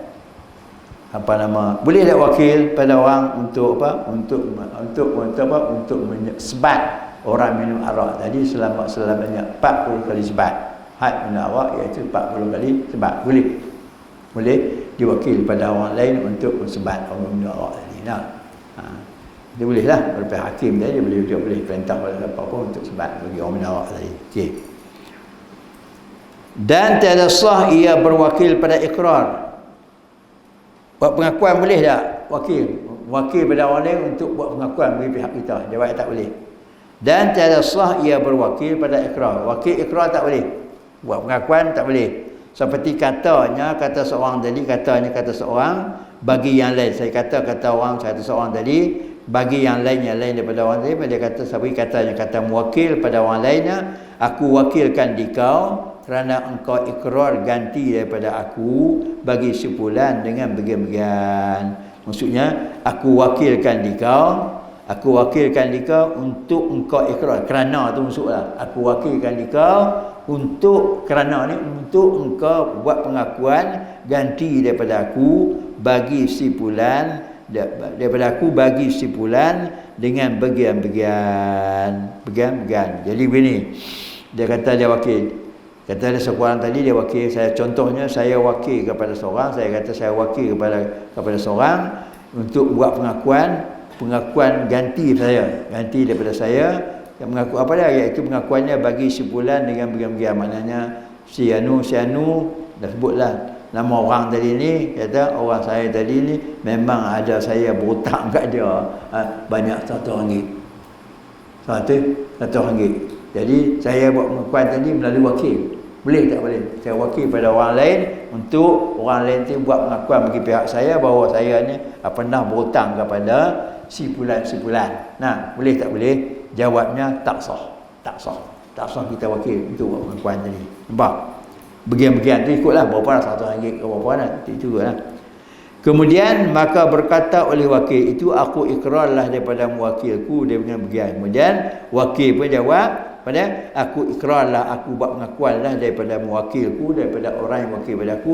boleh tak wakil pada orang untuk sebat orang minum arak tadi selamanya 40 kali sebat. Had minum arak iaitu 40 kali sebat. Boleh diwakil pada orang lain untuk mensebat orang minum arak tadi. Dia bolehlah, daripada hakim dia boleh perintah pada apa-apa untuk sebat bagi orang minum arak tadi. Okey. Dan tiada sah ia berwakil pada ikrar. Buat pengakuan boleh tak? Wakil pada orang lain untuk buat pengakuan bagi pihak kita. Jawab tak boleh. Dan tiada sah ia berwakil pada ikrar. Wakil ikrar tak boleh. Buat pengakuan tak boleh. Seperti kata seorang tadi, kata seorang bagi yang lain. Saya kata seorang tadi bagi yang lain daripada orang tadi. Dia kata kata mewakil pada orang lainnya, aku wakilkan di kau kerana engkau ikrar ganti daripada aku bagi sebulan dengan bagian-bagian. Maksudnya aku wakilkan di kau untuk engkau ikrar. Kerana tu maksudlah. Aku wakilkan di kau untuk engkau buat pengakuan ganti daripada aku bagi si fulan dengan bagian-bagian. Jadi begini. Dia kata dia wakil. Kata ada seorang tadi dia wakil saya. Contohnya saya wakil kepada seorang. Saya kata saya wakil kepada seorang untuk buat pengakuan ganti daripada saya. Yang mengaku apa dia? Iaitu pengakuannya bagi si fulan dengan bagian-bagian. Maknanya si anu dah sebutlah nama orang tadi ni, kata orang saya tadi ni memang ada saya berhutang kat dia banyak RM100. RM100. Jadi saya buat pengakuan tadi melalui wakil. Boleh tak boleh? Saya wakil pada orang lain untuk orang lain tu buat pengakuan bagi pihak saya bahawa saya ni pernah berhutang kepada si fulan. Nah, boleh tak boleh? Jawabnya tak sah. Tak sah kita wakil untuk buat pengakuan tadi. Nampak? Bagian-bagian tu ikutlah berapa lah, RM100 ke berapa lah, itu lah. Kemudian maka berkata oleh wakil itu, aku ikrarlah daripada muwakilku dengan bagian. Kemudian wakil pun jawab pada aku ikrarlah, aku buat pengakuan lah daripada muwakilku, daripada orang yang wakil pada aku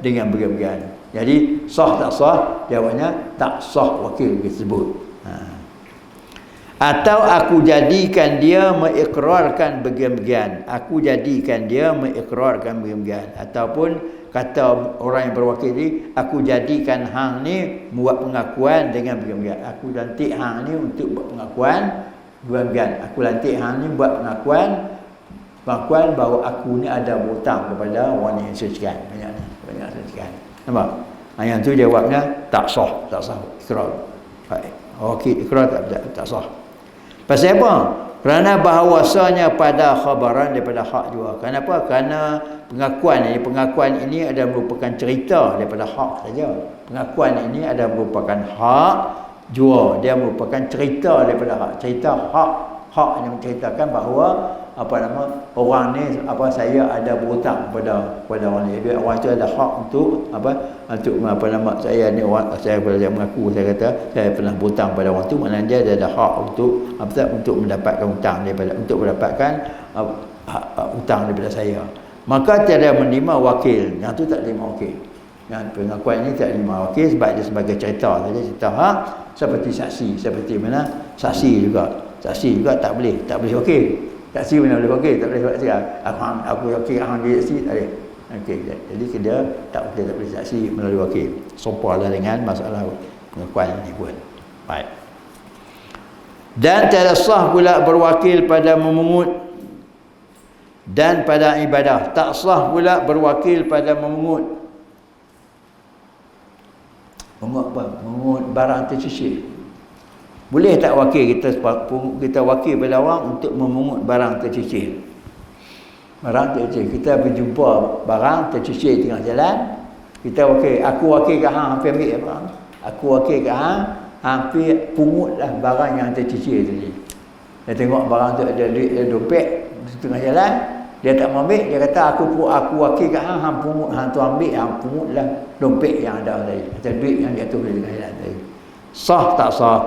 dengan bagian-bagian. Jadi sah tak sah? Jawabnya tak sah wakil tersebut. Atau aku jadikan dia mengikrarkan bagian-bagian. Ataupun kata orang yang berwakil ni, aku jadikan hang ni buat pengakuan dengan bagian-bagian. Aku lantik hang ni untuk buat pengakuan bagian-bagian. Aku lantik hang ni buat pengakuan bahawa aku ni ada berhutang kepada orang yang sekian. Banyak sekian. Nampak? Yang tu jawabnya tak sah ikrar. Baik. Wakil ikrar tak sah. Pasal apa? Kerana bahawasanya pada khabaran daripada hak juga. Kenapa? Kerana pengakuan ini adalah merupakan cerita daripada hak saja. Pengakuan ini adalah merupakan hak jua. Dia merupakan cerita daripada hak. Cerita hak yang menceritakan bahawa orang ni saya ada berhutang kepada orang ni. Jadi orang itu ada hak untuk saya ni orang saya mengaku, saya kata saya pernah berhutang pada orang tu, maknanya dia ada hak untuk mendapatkan hutang untuk mendapatkan hutang daripada saya. Maka tiada menerima wakil. Yang tu tak terima wakil. Yang pengakuan ini tak terima wakil sebab dia sebagai cerita saja, cerita hak, seperti saksi, seperti mana saksi juga tak boleh wakil. Saksi mana boleh wakil, tak boleh saksi. Aku wakil hang dia saksi tak boleh. Okey, jadi dia tak boleh saksi melalui wakil. Sopalah dengan masalah pengakuan ini pun. Baik. Dan tiada sah pula berwakil pada memungut dan pada ibadah. Tak sah pula berwakil pada memungut. Memungut barang tercicil. Boleh tak wakil kita wakil pada orang untuk memungut barang tercicil? Barang tercicil. Kita berjumpa barang tercicil tengah jalan, kita wakil, aku wakil kat hang hampir ambil barang. Aku wakil kat hang hampir pungutlah barang yang tercicil tadi. Dia tengok barang tu ada duit, ada dompet di tengah jalan, dia tak mau ambil, dia kata aku wakil kat hang pungut, hang tu ambil, hang pungutlah dompet yang ada tadi, atau duit yang jatuh di tengah jalan tadi. Sah tak sah?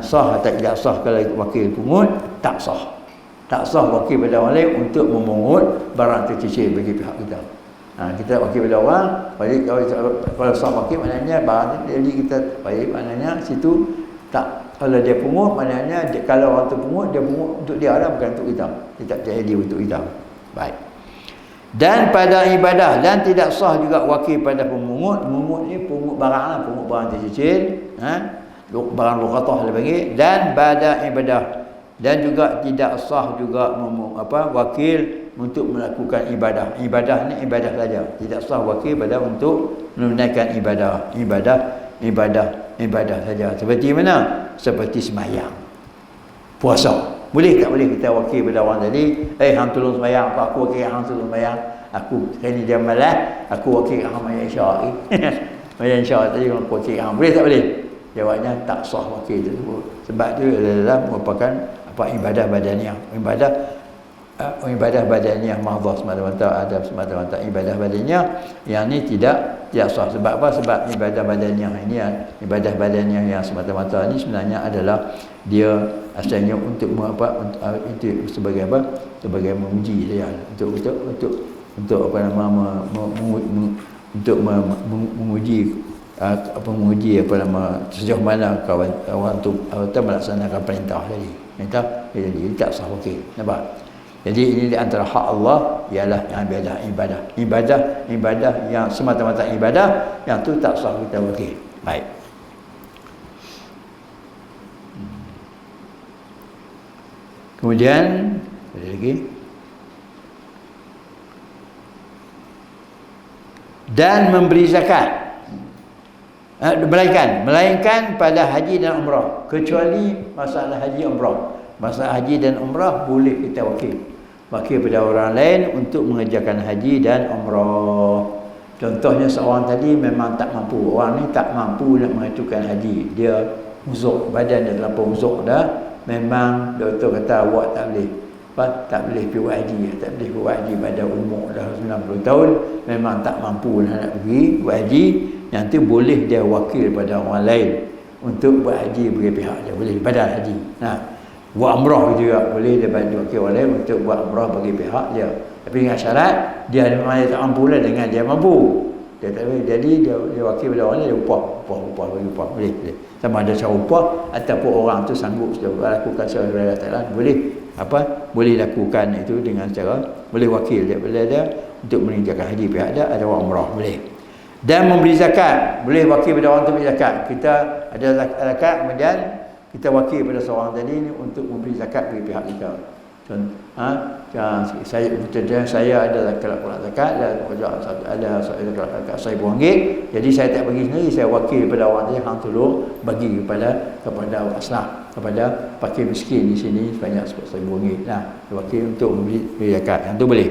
Sah atau tidak sah kalau wakil pungut? Tak sah. Tak sah wakil pada orang lain untuk memungut barang tercicil bagi pihak kita. Kita wakil pada orang, kalau sah wakil maknanya barang jadi kita baik, maknanya situ tak. Kalau dia pungut maknanya kalau orang tu pungut, dia pungut untuk dia lah, bukan untuk kita. Dia tak jadi untuk kita. Baik. Dan pada ibadah, dan tidak sah juga wakil pada pemungut. Pemungut ni pungut barang lah, pungut barang tercicil, barang luqatah dia panggil. Dan pada ibadah, Dan juga tidak sah juga wakil untuk melakukan ibadah. Ibadah ni ibadah saja. Tidak sah wakil pada untuk menunaikan ibadah saja. Seperti mana? Seperti sembahyang, puasa. Boleh tak boleh kita wakil pada orang tadi, hang tolong sembahyang, aku wakil hang tolong sembahyang. Aku kini dia malas, aku wakil hang sembahyang isyak. Sembahyang isyak tadi aku wakil hang. Boleh tak boleh? Jawabnya tak sah wakil tersebut. Sebab dia adalah merupakan ibadah badaniah. Ibadah badaniah mahdzah semata-mata, ada semata-mata ibadah badaniah yang ni tidak sah. Sebab apa? Sebab ibadah badaniah ini, ibadah badaniah yang semata-mata ni sebenarnya adalah dia asalnya untuk itu sebagai sebagai menguji dia, untuk menguji sejauh mana kawan tu melaksanakan perintah tadi. Jadi tak sah wakil. Nampak? Jadi ini di antara hak Allah ialah yang ibadah yang semata-mata ibadah, yang tu tak sah kita wakil. Baik. Kemudian ada lagi. Dan memberi zakat. Melainkan pada haji dan umrah, kecuali masalah haji umrah. Masalah haji dan umrah boleh kita wakil pada orang lain untuk mengerjakan haji dan umrah. Contohnya seorang tadi memang tak mampu, orang ni tak mampu nak mengajukan haji, dia uzur, badan dia terlampau uzur dah, memang doktor kata awak tak boleh pergi buat haji, tak boleh buat haji pada umur dah 90 tahun, memang tak mampu nak pergi buat haji. Yang tu boleh dia wakil pada orang lain untuk buat haji bagi pihak dia, boleh badal haji. Buat umrah juga boleh dia wakil orang lain untuk buat umrah bagi pihak dia, tapi dengan syarat dia memang tak mampu lah, dengan dia mampu dia tak boleh, jadi dia wakil pada orang lain, dia upah boleh. Sama ada cara upah ataupun orang tu sanggup lakukan secara Allah, boleh lakukan itu dengan cara boleh wakil dia untuk mengerjakan haji pihak dia, ada orang umrah boleh. Dan memberi zakat, boleh wakil pada orang untuk beri zakat. Kita ada zakat, kemudian kita wakil pada seorang tadi ni untuk memberi zakat bagi pihak kita. Saya ada zakat, ada zakat RM1,000, jadi saya tak bagi sendiri, saya wakil pada orang tadi, hang tolong bagi kepada asnaf, kepada fakir miskin di sini sebanyak RM1,000. Wakil untuk memberi zakat, yang tu boleh.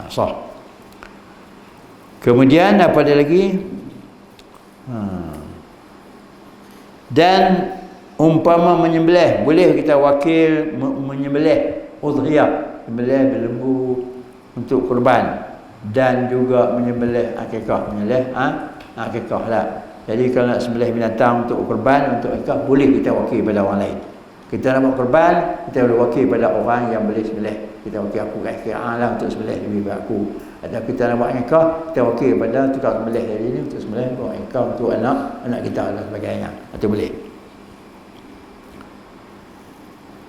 Sah. Kemudian apa ada lagi? Dan umpama menyembelih, boleh kita wakil menyembelih udhiyah, menyembelih berlembu untuk kurban, dan juga menyembelih akikah, akikah lah. Jadi kalau nak sembelih binatang untuk kurban, untuk akikah, boleh kita wakil pada orang lain. Kita nak buat kurban, kita boleh wakil pada orang yang boleh sembelih. Kita wakil aku akikah lah untuk sembelih lebih baik aku. Atau kita nak buat akikah, kita wakil pada tukang sembelih hari ini untuk sembelih, buat akikah untuk anak kita dan sebagainya. Itu boleh.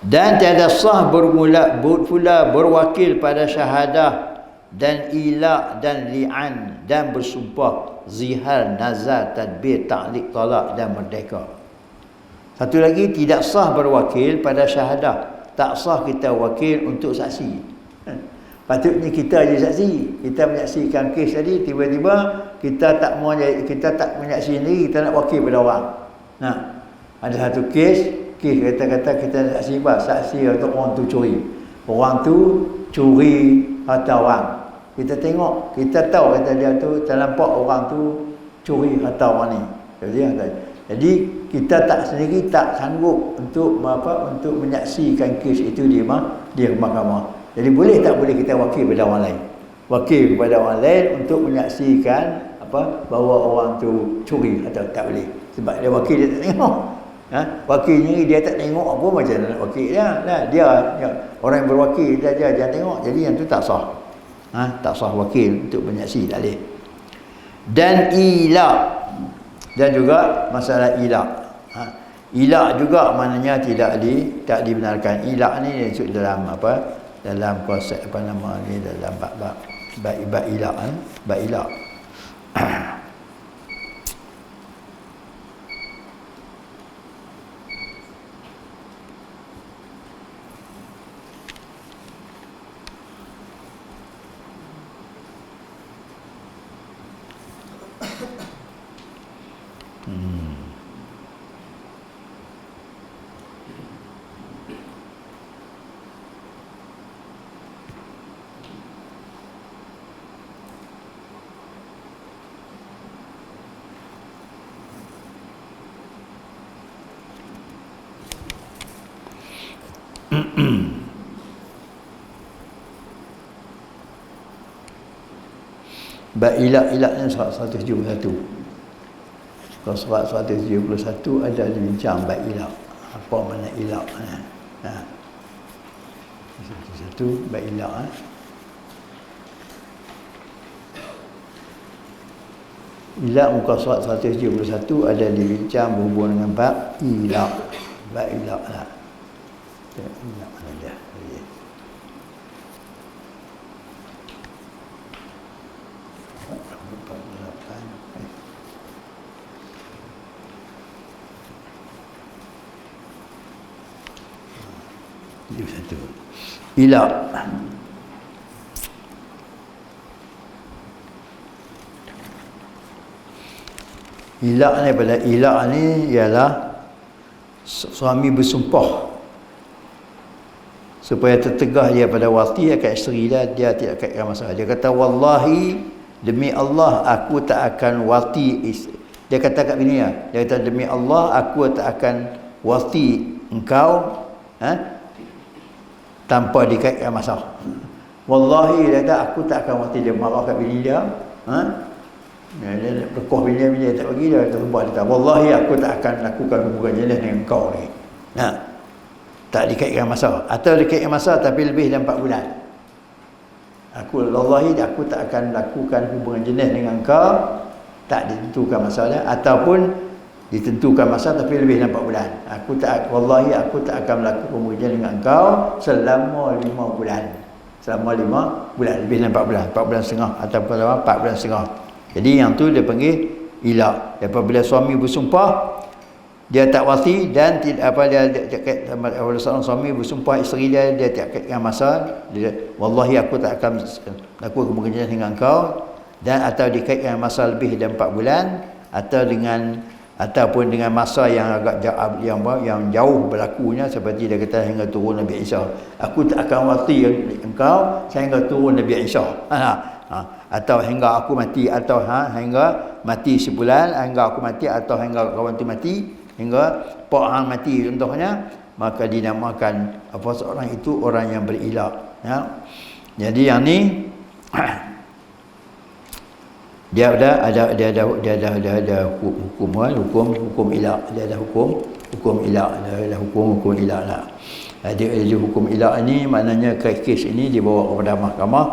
Dan tiada sah pula berwakil pada syahadah dan ilak dan li'an dan bersumpah, zihar, nazar, tadbir, ta'liq, talak dan merdeka. Satu lagi, tidak sah berwakil pada syahadah. Tak sah kita wakil untuk saksi. Patutnya kita je saksi. Kita menyaksikan kes tadi, tiba-tiba kita tak menyaksi sendiri, kita nak wakil pada orang. Ada satu kes kata-kata kita saksi apa? Saksi untuk orang tu curi. Orang tu curi harta orang. Kita tengok, kita tahu kata dia tu, terlampak orang tu curi harta orang ni. Jadi kita tak sendiri tak sanggup untuk menyaksikan kes itu di mahkamah. Jadi boleh tak boleh kita wakil pada orang lain? Wakil kepada orang lain untuk menyaksikan bahawa orang tu curi atau tak boleh. Sebab dia wakil dia tak tengok. Wakilnya dia tak tengok apa, macam nak wakil dia orang yang berwakil dia jangan tengok. Jadi yang tu tak sah. Tak sah wakil untuk menyaksi, tak boleh. Dan ilak, dan juga masalah ilak. Ilak juga maknanya tak dibenarkan. Ilak ni masuk dalam dalam konsep dalam bab ilak, bab ilak. Bab ilak-ilaknya surat 171. Kalau surat 171 ada dibincang bab ilak. Apa makna ilak? Satu bab ilak. Ilak muka surat 171 ada dibincang berhubung dengan bab ilak. Bab ilak lah. Ilak mana dia? Satu. Ilak. Ilak ni pada ilak ni ialah suami bersumpah supaya tertegah dia pada wati akan isteri dia tidak akan masalah. Dia kata wallahi demi Allah aku tak akan wati dia kata kat bini dia kata demi Allah aku tak akan wati engkau tanpa dikaitkan masalah. Wallahi dia kata aku tak akan wati. Dia marah kat bini dia. Dia lekoh bini dia tak bagi dia kata dia kata wallahi aku tak akan lakukan hubungan jenis dengan kau ni. Tak dikaitkan masa atau dikaitkan masa tapi lebih dari 4 bulan. Wallahi aku tak akan lakukan hubungan jenis dengan kau, tak ditentukan masa dia, ataupun ditentukan masa tapi lebih dari 4 bulan. Wallahi aku tak akan melakukan hubungan jenis dengan kau selama 5 bulan. Selama 5 bulan, lebih dari 4 bulan, 4 bulan setengah ataupun 4 bulan setengah. Jadi yang tu dia panggil ilak. Apabila suami bersumpah dia tak wati dan tidak seorang suami bersumpah isteri dia tak kaitkan masa, dia wallahi aku tak akan lakukan hubungan jenis dengan kau, dan atau dikaitkan masa lebih dari 4 bulan ataupun dengan masa yang agak yang jauh berlakunya, seperti dia kata hingga turun Nabi Isa. Aku tak akan wati engkau sehingga turun Nabi Isa. Atau hingga aku mati, atau hingga mati sebulan, hingga aku mati, atau hingga kawan tu mati, hingga pak hang mati contohnya, maka dinamakan apa seorang itu orang yang berilak. Jadi yang ni dia ada hukum ilak. Dia ada hukum ilak. Dia ada hukum ilak lah. Dia hukum ilak ni maknanya kes ini dibawa kepada mahkamah.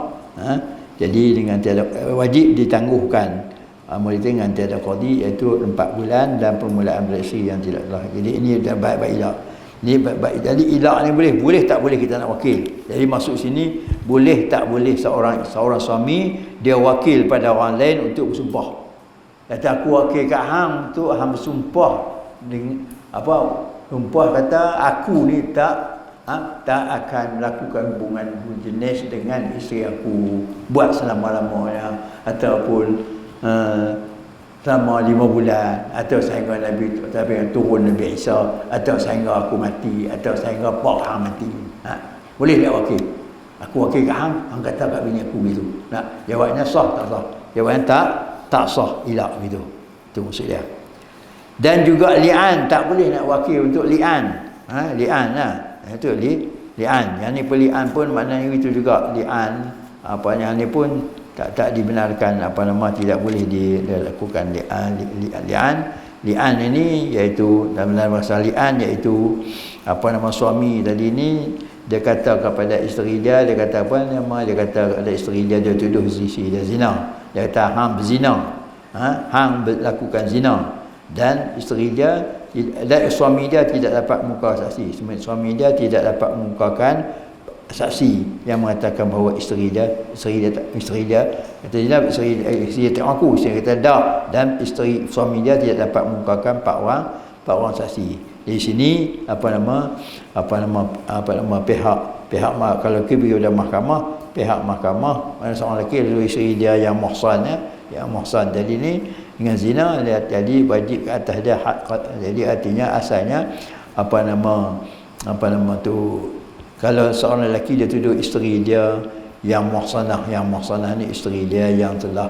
Jadi dengan tiada wajib ditangguhkan amal itu dengan tiada qadi, iaitu 4 bulan dan permulaan beraksi yang tidak telah. Jadi ini dah baik ilak. Ni baik. Jadi ilak ni boleh tak boleh kita nak wakil. Jadi maksud sini boleh tak boleh seorang suami dia wakil pada orang lain untuk bersumpah. Kata aku wakil kat hang untuk hang bersumpah dengan sumpah kata aku ni tak akan melakukan hubungan jenis dengan isteri aku buat selama-lamanya, ataupun selama 5 bulan, atau sehingga Nabi turun Nabi Isa, atau sehingga aku mati, atau sehingga pak hang mati. Boleh tak wakil? Aku wakil kat hang kata kat bini aku gitu. Jawabnya sah tak sah? Jawabnya tak sah, ilak gitu. Itu maksud dia. Dan juga li'an, tak boleh nak wakil untuk li'an. Li'an lah. Itu li'an. Yang ni peli'an pun maknanya itu juga li'an. Yang ni pun tak dibenarkan, tidak boleh dilakukan li'an. Li'an ini iaitu dalam bahasa li'an iaitu suami tadi ni dia kata kepada isteri dia kata dia kata kepada isteri dia tuduh dia zina. Dia kata hang berzina. Hang melakukan zina, dan isteri dia dan suami dia tidak dapat muka saksi. Suami dia tidak dapat mengukakan saksi yang mengatakan bahawa isteri dia kata dia isteri tak aku, isteri kata tak, dan suami dia tidak dapat mengukakan 4 orang saksi. Di sini pihak kalau pergi pada mahkamah, pihak mahkamah mana seorang lelaki lalu isteri dia yang muhsan jadi ni dengan zina, jadi wajib ke atas dia had. Jadi artinya asalnya kalau seorang lelaki dia tuduh isteri dia yang muhsanah ni isteri dia yang telah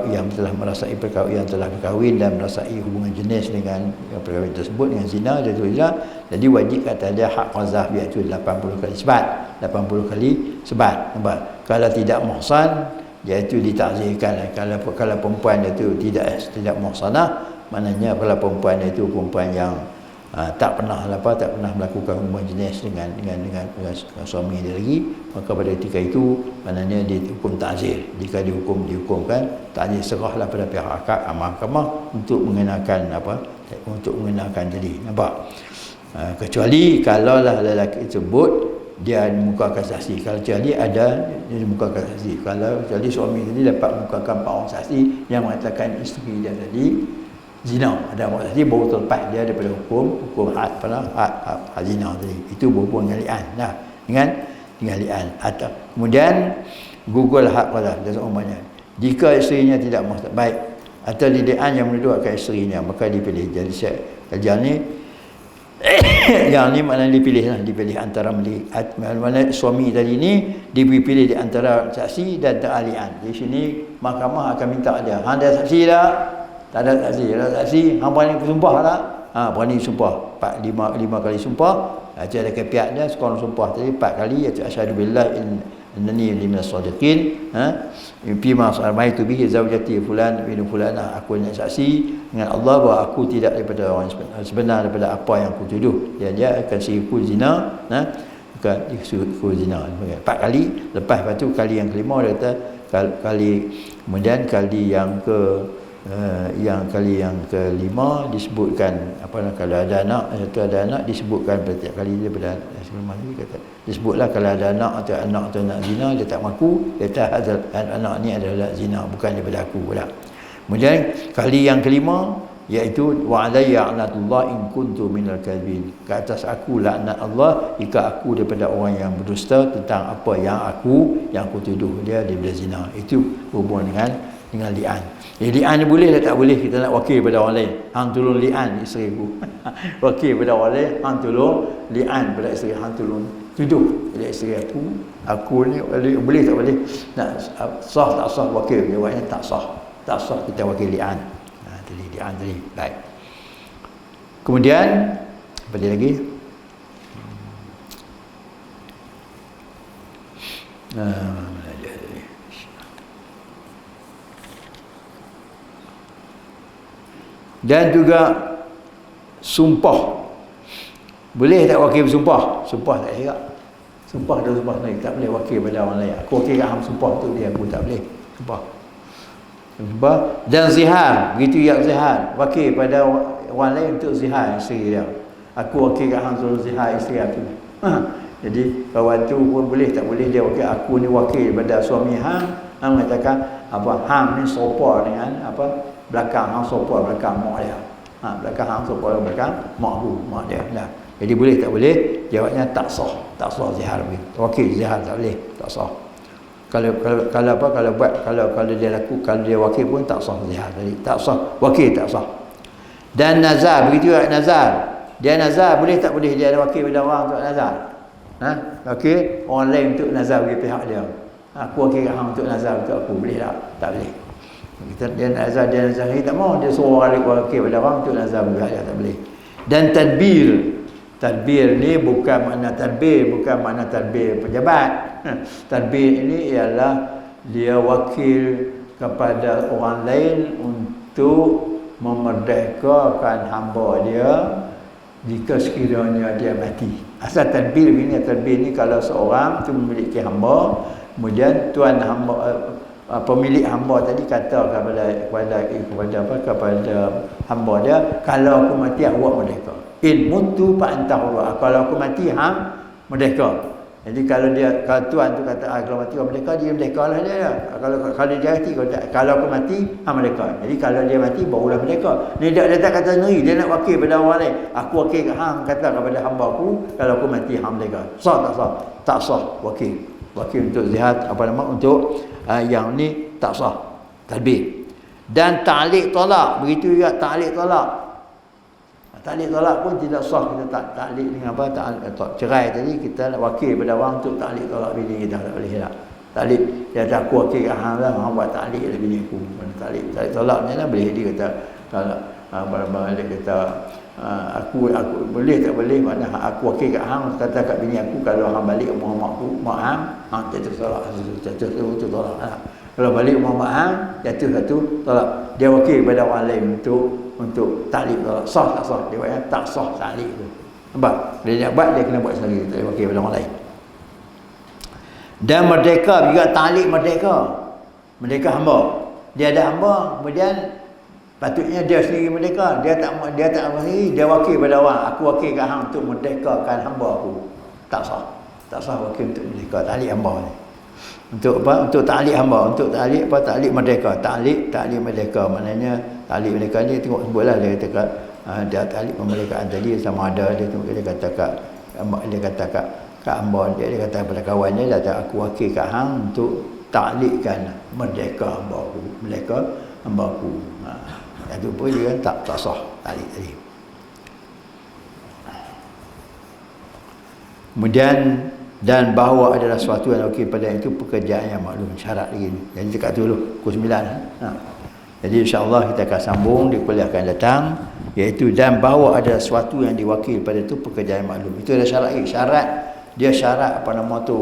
yang telah merasai perkahwinan, telah berkahwin dan merasai hubungan jenis dengan perkahwinan tersebut dengan zina, jatuh zina, jadi wajib kata dia hak qazaf, iaitu 80 kali sebat, 80 kali sebat. Nampak? Kalau tidak muhsan, iaitu ditakzirkan. Kalau perempuan itu tidak muhsanah, maknanya kalau perempuan itu perempuan yang tak pernah melakukan hubungan jenis dengan suami dia lagi, maka pada ketika itu maknanya dia dihukum ta'zir. Jika dihukumkan ta'zir, serahlah pada pihak mahkamah untuk mengenakan jadi. Nampak? Kecuali kalaulah lelaki tersebut dia mukakan saksi. Kalau kecuali ada dia mukakan saksi. Kalau kecuali suami tadi dapat mukakan 4 orang saksi yang mengatakan isteri dia tadi zina, ada orang saksi, baru terlepas dia daripada hukum had zina tadi. Itu berhubung dengan li'an. Nah, dengan li'an. Atau kemudian gugur hak qazaf dan seumpamanya. Jika isterinya tidak baik atau li'an yang menuduhkan isterinya, maka dipilih. Jadi kajian ni yang ni maknanya dipilih antara mana suami tadi ni dipilih di antara saksi dan ta'alian. Di sini mahkamah akan minta dia, hang ada saksi dah? Tak ada saksi. Ada saksi, hang berani bersumpah tak? Berani sumpah. 5 kali sumpah. Ada pihak dia sekurang sumpah tadi 4 kali, iaitu asyhadu billahi innani minas shadiqin, bima sarmaitu bihi zaujati fulan bin fulanah, aku nak saksi dengan Allah bahawa aku tidak daripada orang sebenar daripada apa yang aku tuduh. Dia akan siku zina, bukan siku zina. 4 kali. Lepas tu kali yang kelima dia kata kemudian kali yang kelima disebutkan kalau ada anak disebutkan setiap kali daripada sebelum ni kata disebutlah kalau ada anak atau anak zina, dia tak mengaku, dia kata anak ni adalah zina, bukan daripada aku pula. Kemudian kali yang kelima iaitu wa alayya la'natullah in kuntu minal kadhibin, ke atas aku laknat Allah jika aku daripada orang yang berdusta tentang apa yang aku tuduh dia daripada zina. Itu hubungan dengan li'an. Li'an ni boleh atau tak boleh kita nak wakil pada orang lain. Hang tolong li'an isteri aku. Wakil pada orang lain, hang tolong li'an pada isteri, hang tolong tuduh pada isteri aku ni boleh tak boleh? Nak sah tak sah wakil? Jawabnya tak sah. Tak sah kita wakil li'an. Tadi li'an tadi. Baik. Kemudian apa dia lagi? Dan juga sumpah. Boleh tak wakil bersumpah? Sumpah tak boleh. Sumpah dan sumpah lain tak boleh wakil pada orang lain. Aku wakil hang sumpah untuk dia, aku tak boleh. Sumpah. Dan zihar, begitu yang zihar, wakil pada orang lain untuk zihar isteri dia. Aku wakil kat hang suruh zihar isteri aku. Jadi kawan tu pun boleh tak boleh dia wakil, aku ni wakil pada suami hang mengatakan hang ni sopa dengan belakang hang sopa belakang mak dia. Belakang hang sopa belakang mak dia. Nah. Jadi boleh tak boleh? Jawabnya tak sah. Tak sah zihar begitu. Wakil zihar tak boleh, tak sah. Kalau dia wakil pun tak sah zihar tadi. Tak sah, wakil tak sah. Dan nazar, begitu juga nazar. Dia nazar boleh tak boleh dia ada wakil pada orang untuk nazar? Okey, orang lain untuk nazar bagi pihak dia. Aku wakil kat hang untuk nazar untuk aku, boleh tak? Tak boleh. Dia nazar ni tak mau, dia suruh orang wakil pada orang untuk nazar bagi pihak dia, tak boleh. Dan tadbir ni bukan makna tadbir pejabat. Tadbir ini ialah dia wakil kepada orang lain untuk memerdekakan hamba dia jika sekiranya dia mati. Asal tadbir ni kalau seorang tu memiliki hamba, kemudian tuan hamba pemilik hamba tadi kata kepada hamba dia, kalau aku mati awak merdeka. In mutu fa anta hurra. Kalau aku mati hang merdeka. Jadi kalau tuan tu kata kalau mati awak merdeka, dia merdekalah dia. Kalau dia mati, kalau aku mati hang merdeka. Jadi kalau dia mati barulah merdeka. Dia tak kata sendiri, dia nak wakil pada orang lain. Aku wakil kat hang, kata kepada hamba aku, kalau aku mati hang merdeka. Sah tak sah? Tak sah wakil. Wakil untuk zihar untuk yang ni tak sah. Tadbir. Dan ta'liq talak, begitu juga ta'liq talak. Ta'liq talak pun tidak sah. Kita ta'liq dengan cerai tadi kita nak wakil pada orang untuk ta'liq talak bini kita, tak boleh tak. taklid. Dia kata aku wakil kat hang lah, hang buat taklid lah bini aku. Taklid tolak ni lah boleh. Dia kata kalau barang-barang dia kata aku boleh tak boleh, makna aku wakil kat hang, kata kat bini aku kalau hang balik rumah mak aku, mak hang jatuh tolak, jatuh tolak lah. Kalau balik rumah mak hang jatuh satu tolak. Dia wakil pada orang lain untuk taklid tolak. Sah tak sah? Dia kata tak sah taklid tu. Nampak? Dia nak buat, dia kena buat sendiri, tak wakil pada orang lain. Dan merdeka juga, taklid merdeka. Merdeka hamba. Dia ada hamba, kemudian patutnya dia sendiri merdeka. Dia tak sendiri, dia wakil pada orang. Aku wakil kat hang untuk merdekakan hamba aku. Tak sah. Tak sah wakil untuk merdeka taklid hamba ni. Untuk apa? Untuk taklid hamba, untuk taklid apa? Taklid merdeka. Taklid merdeka. Maknanya taklid merdeka ni tengok sebutlah dia kata dia taklid pemerdekaan tadi sama ada dia tengok dia kata kat hamba dia kata pada kawan dia aku wakil kat hang untuk taklidkan merdeka hamba aku, merdeka hamba aku. Itu pun dia kan tak sah taklid tadi. Kemudian dan bahawa adalah sesuatu yang okey pada itu pekerjaan yang maklum, syarat lagi. Jadi dekat tu dulu pukul 9. Jadi insya-Allah kita akan sambung di kuliah akan datang, iaitu dan bahawa ada sesuatu yang diwakil pada itu pekerjaan yang maklum. Itu ada syarat lagi. Syarat dia syarat apa nama tu?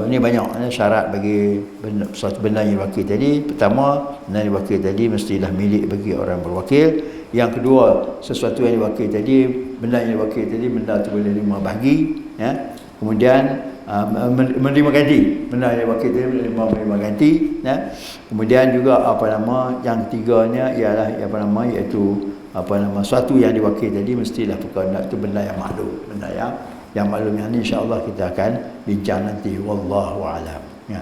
Ini banyak syarat bagi suatu benda yang diwakil tadi. Pertama, benda yang diwakil tadi mestilah milik bagi orang berwakil. Yang kedua, sesuatu yang diwakil tadi, benda yang diwakil tadi, benda tu boleh lima bagi, ya. Kemudian menerima ganti, benda yang diwakil tadi menerima ganti, ya. Kemudian juga yang ketiganya ialah iaitu suatu yang diwakil tadi mestilah perkara itu benda yang maklum, benda yang maklum. Yang ini insya-Allah kita akan bincang nanti, wallahu a'lam, ya.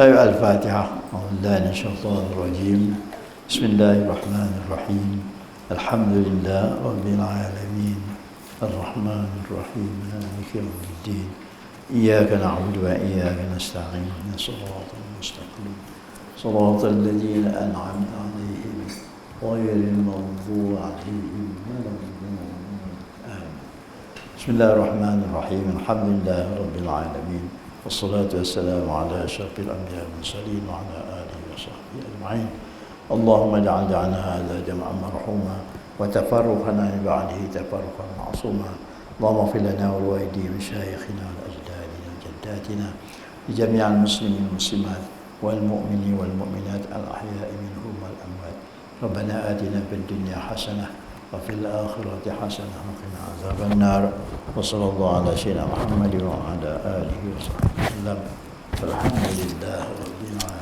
الفاتحة. أعوذ بالله من الشيطان الرجيم. بسم الله الرحمن الرحيم. الحمد لله رب العالمين الرحمن الرحيم مالك يوم الدين إياك نعبد وإياك نستعين اهدنا الصراط المستقيم صراط الذين أنعمت عليهم غير المغضوب عليهم ولا الضالين. بسم الله الرحمن الرحيم. الحمد لله رب العالمين والصلاة والسلام على أشرف الأنبياء والمرسلين وعلى آله وصحبه أجمعين. اللهم اجعل جعلنا هذا جمعا مرحوما وتفرقنا من بعده تفرقا معصوما. اللهم اغفر لنا ولوالدي مشايخنا والأجدادنا وجداتنا لجميع المسلمين والمسلمات والمؤمنين والمؤمنات الأحياء منهم والأموات. ربنا آتنا في الدنيا حسنة وفي الآخرة حسنة وقنا عذاب النار. وصلى الله على سيدنا محمد وعلى آله وصحبه وسلم. الحمد لله رب العالمين.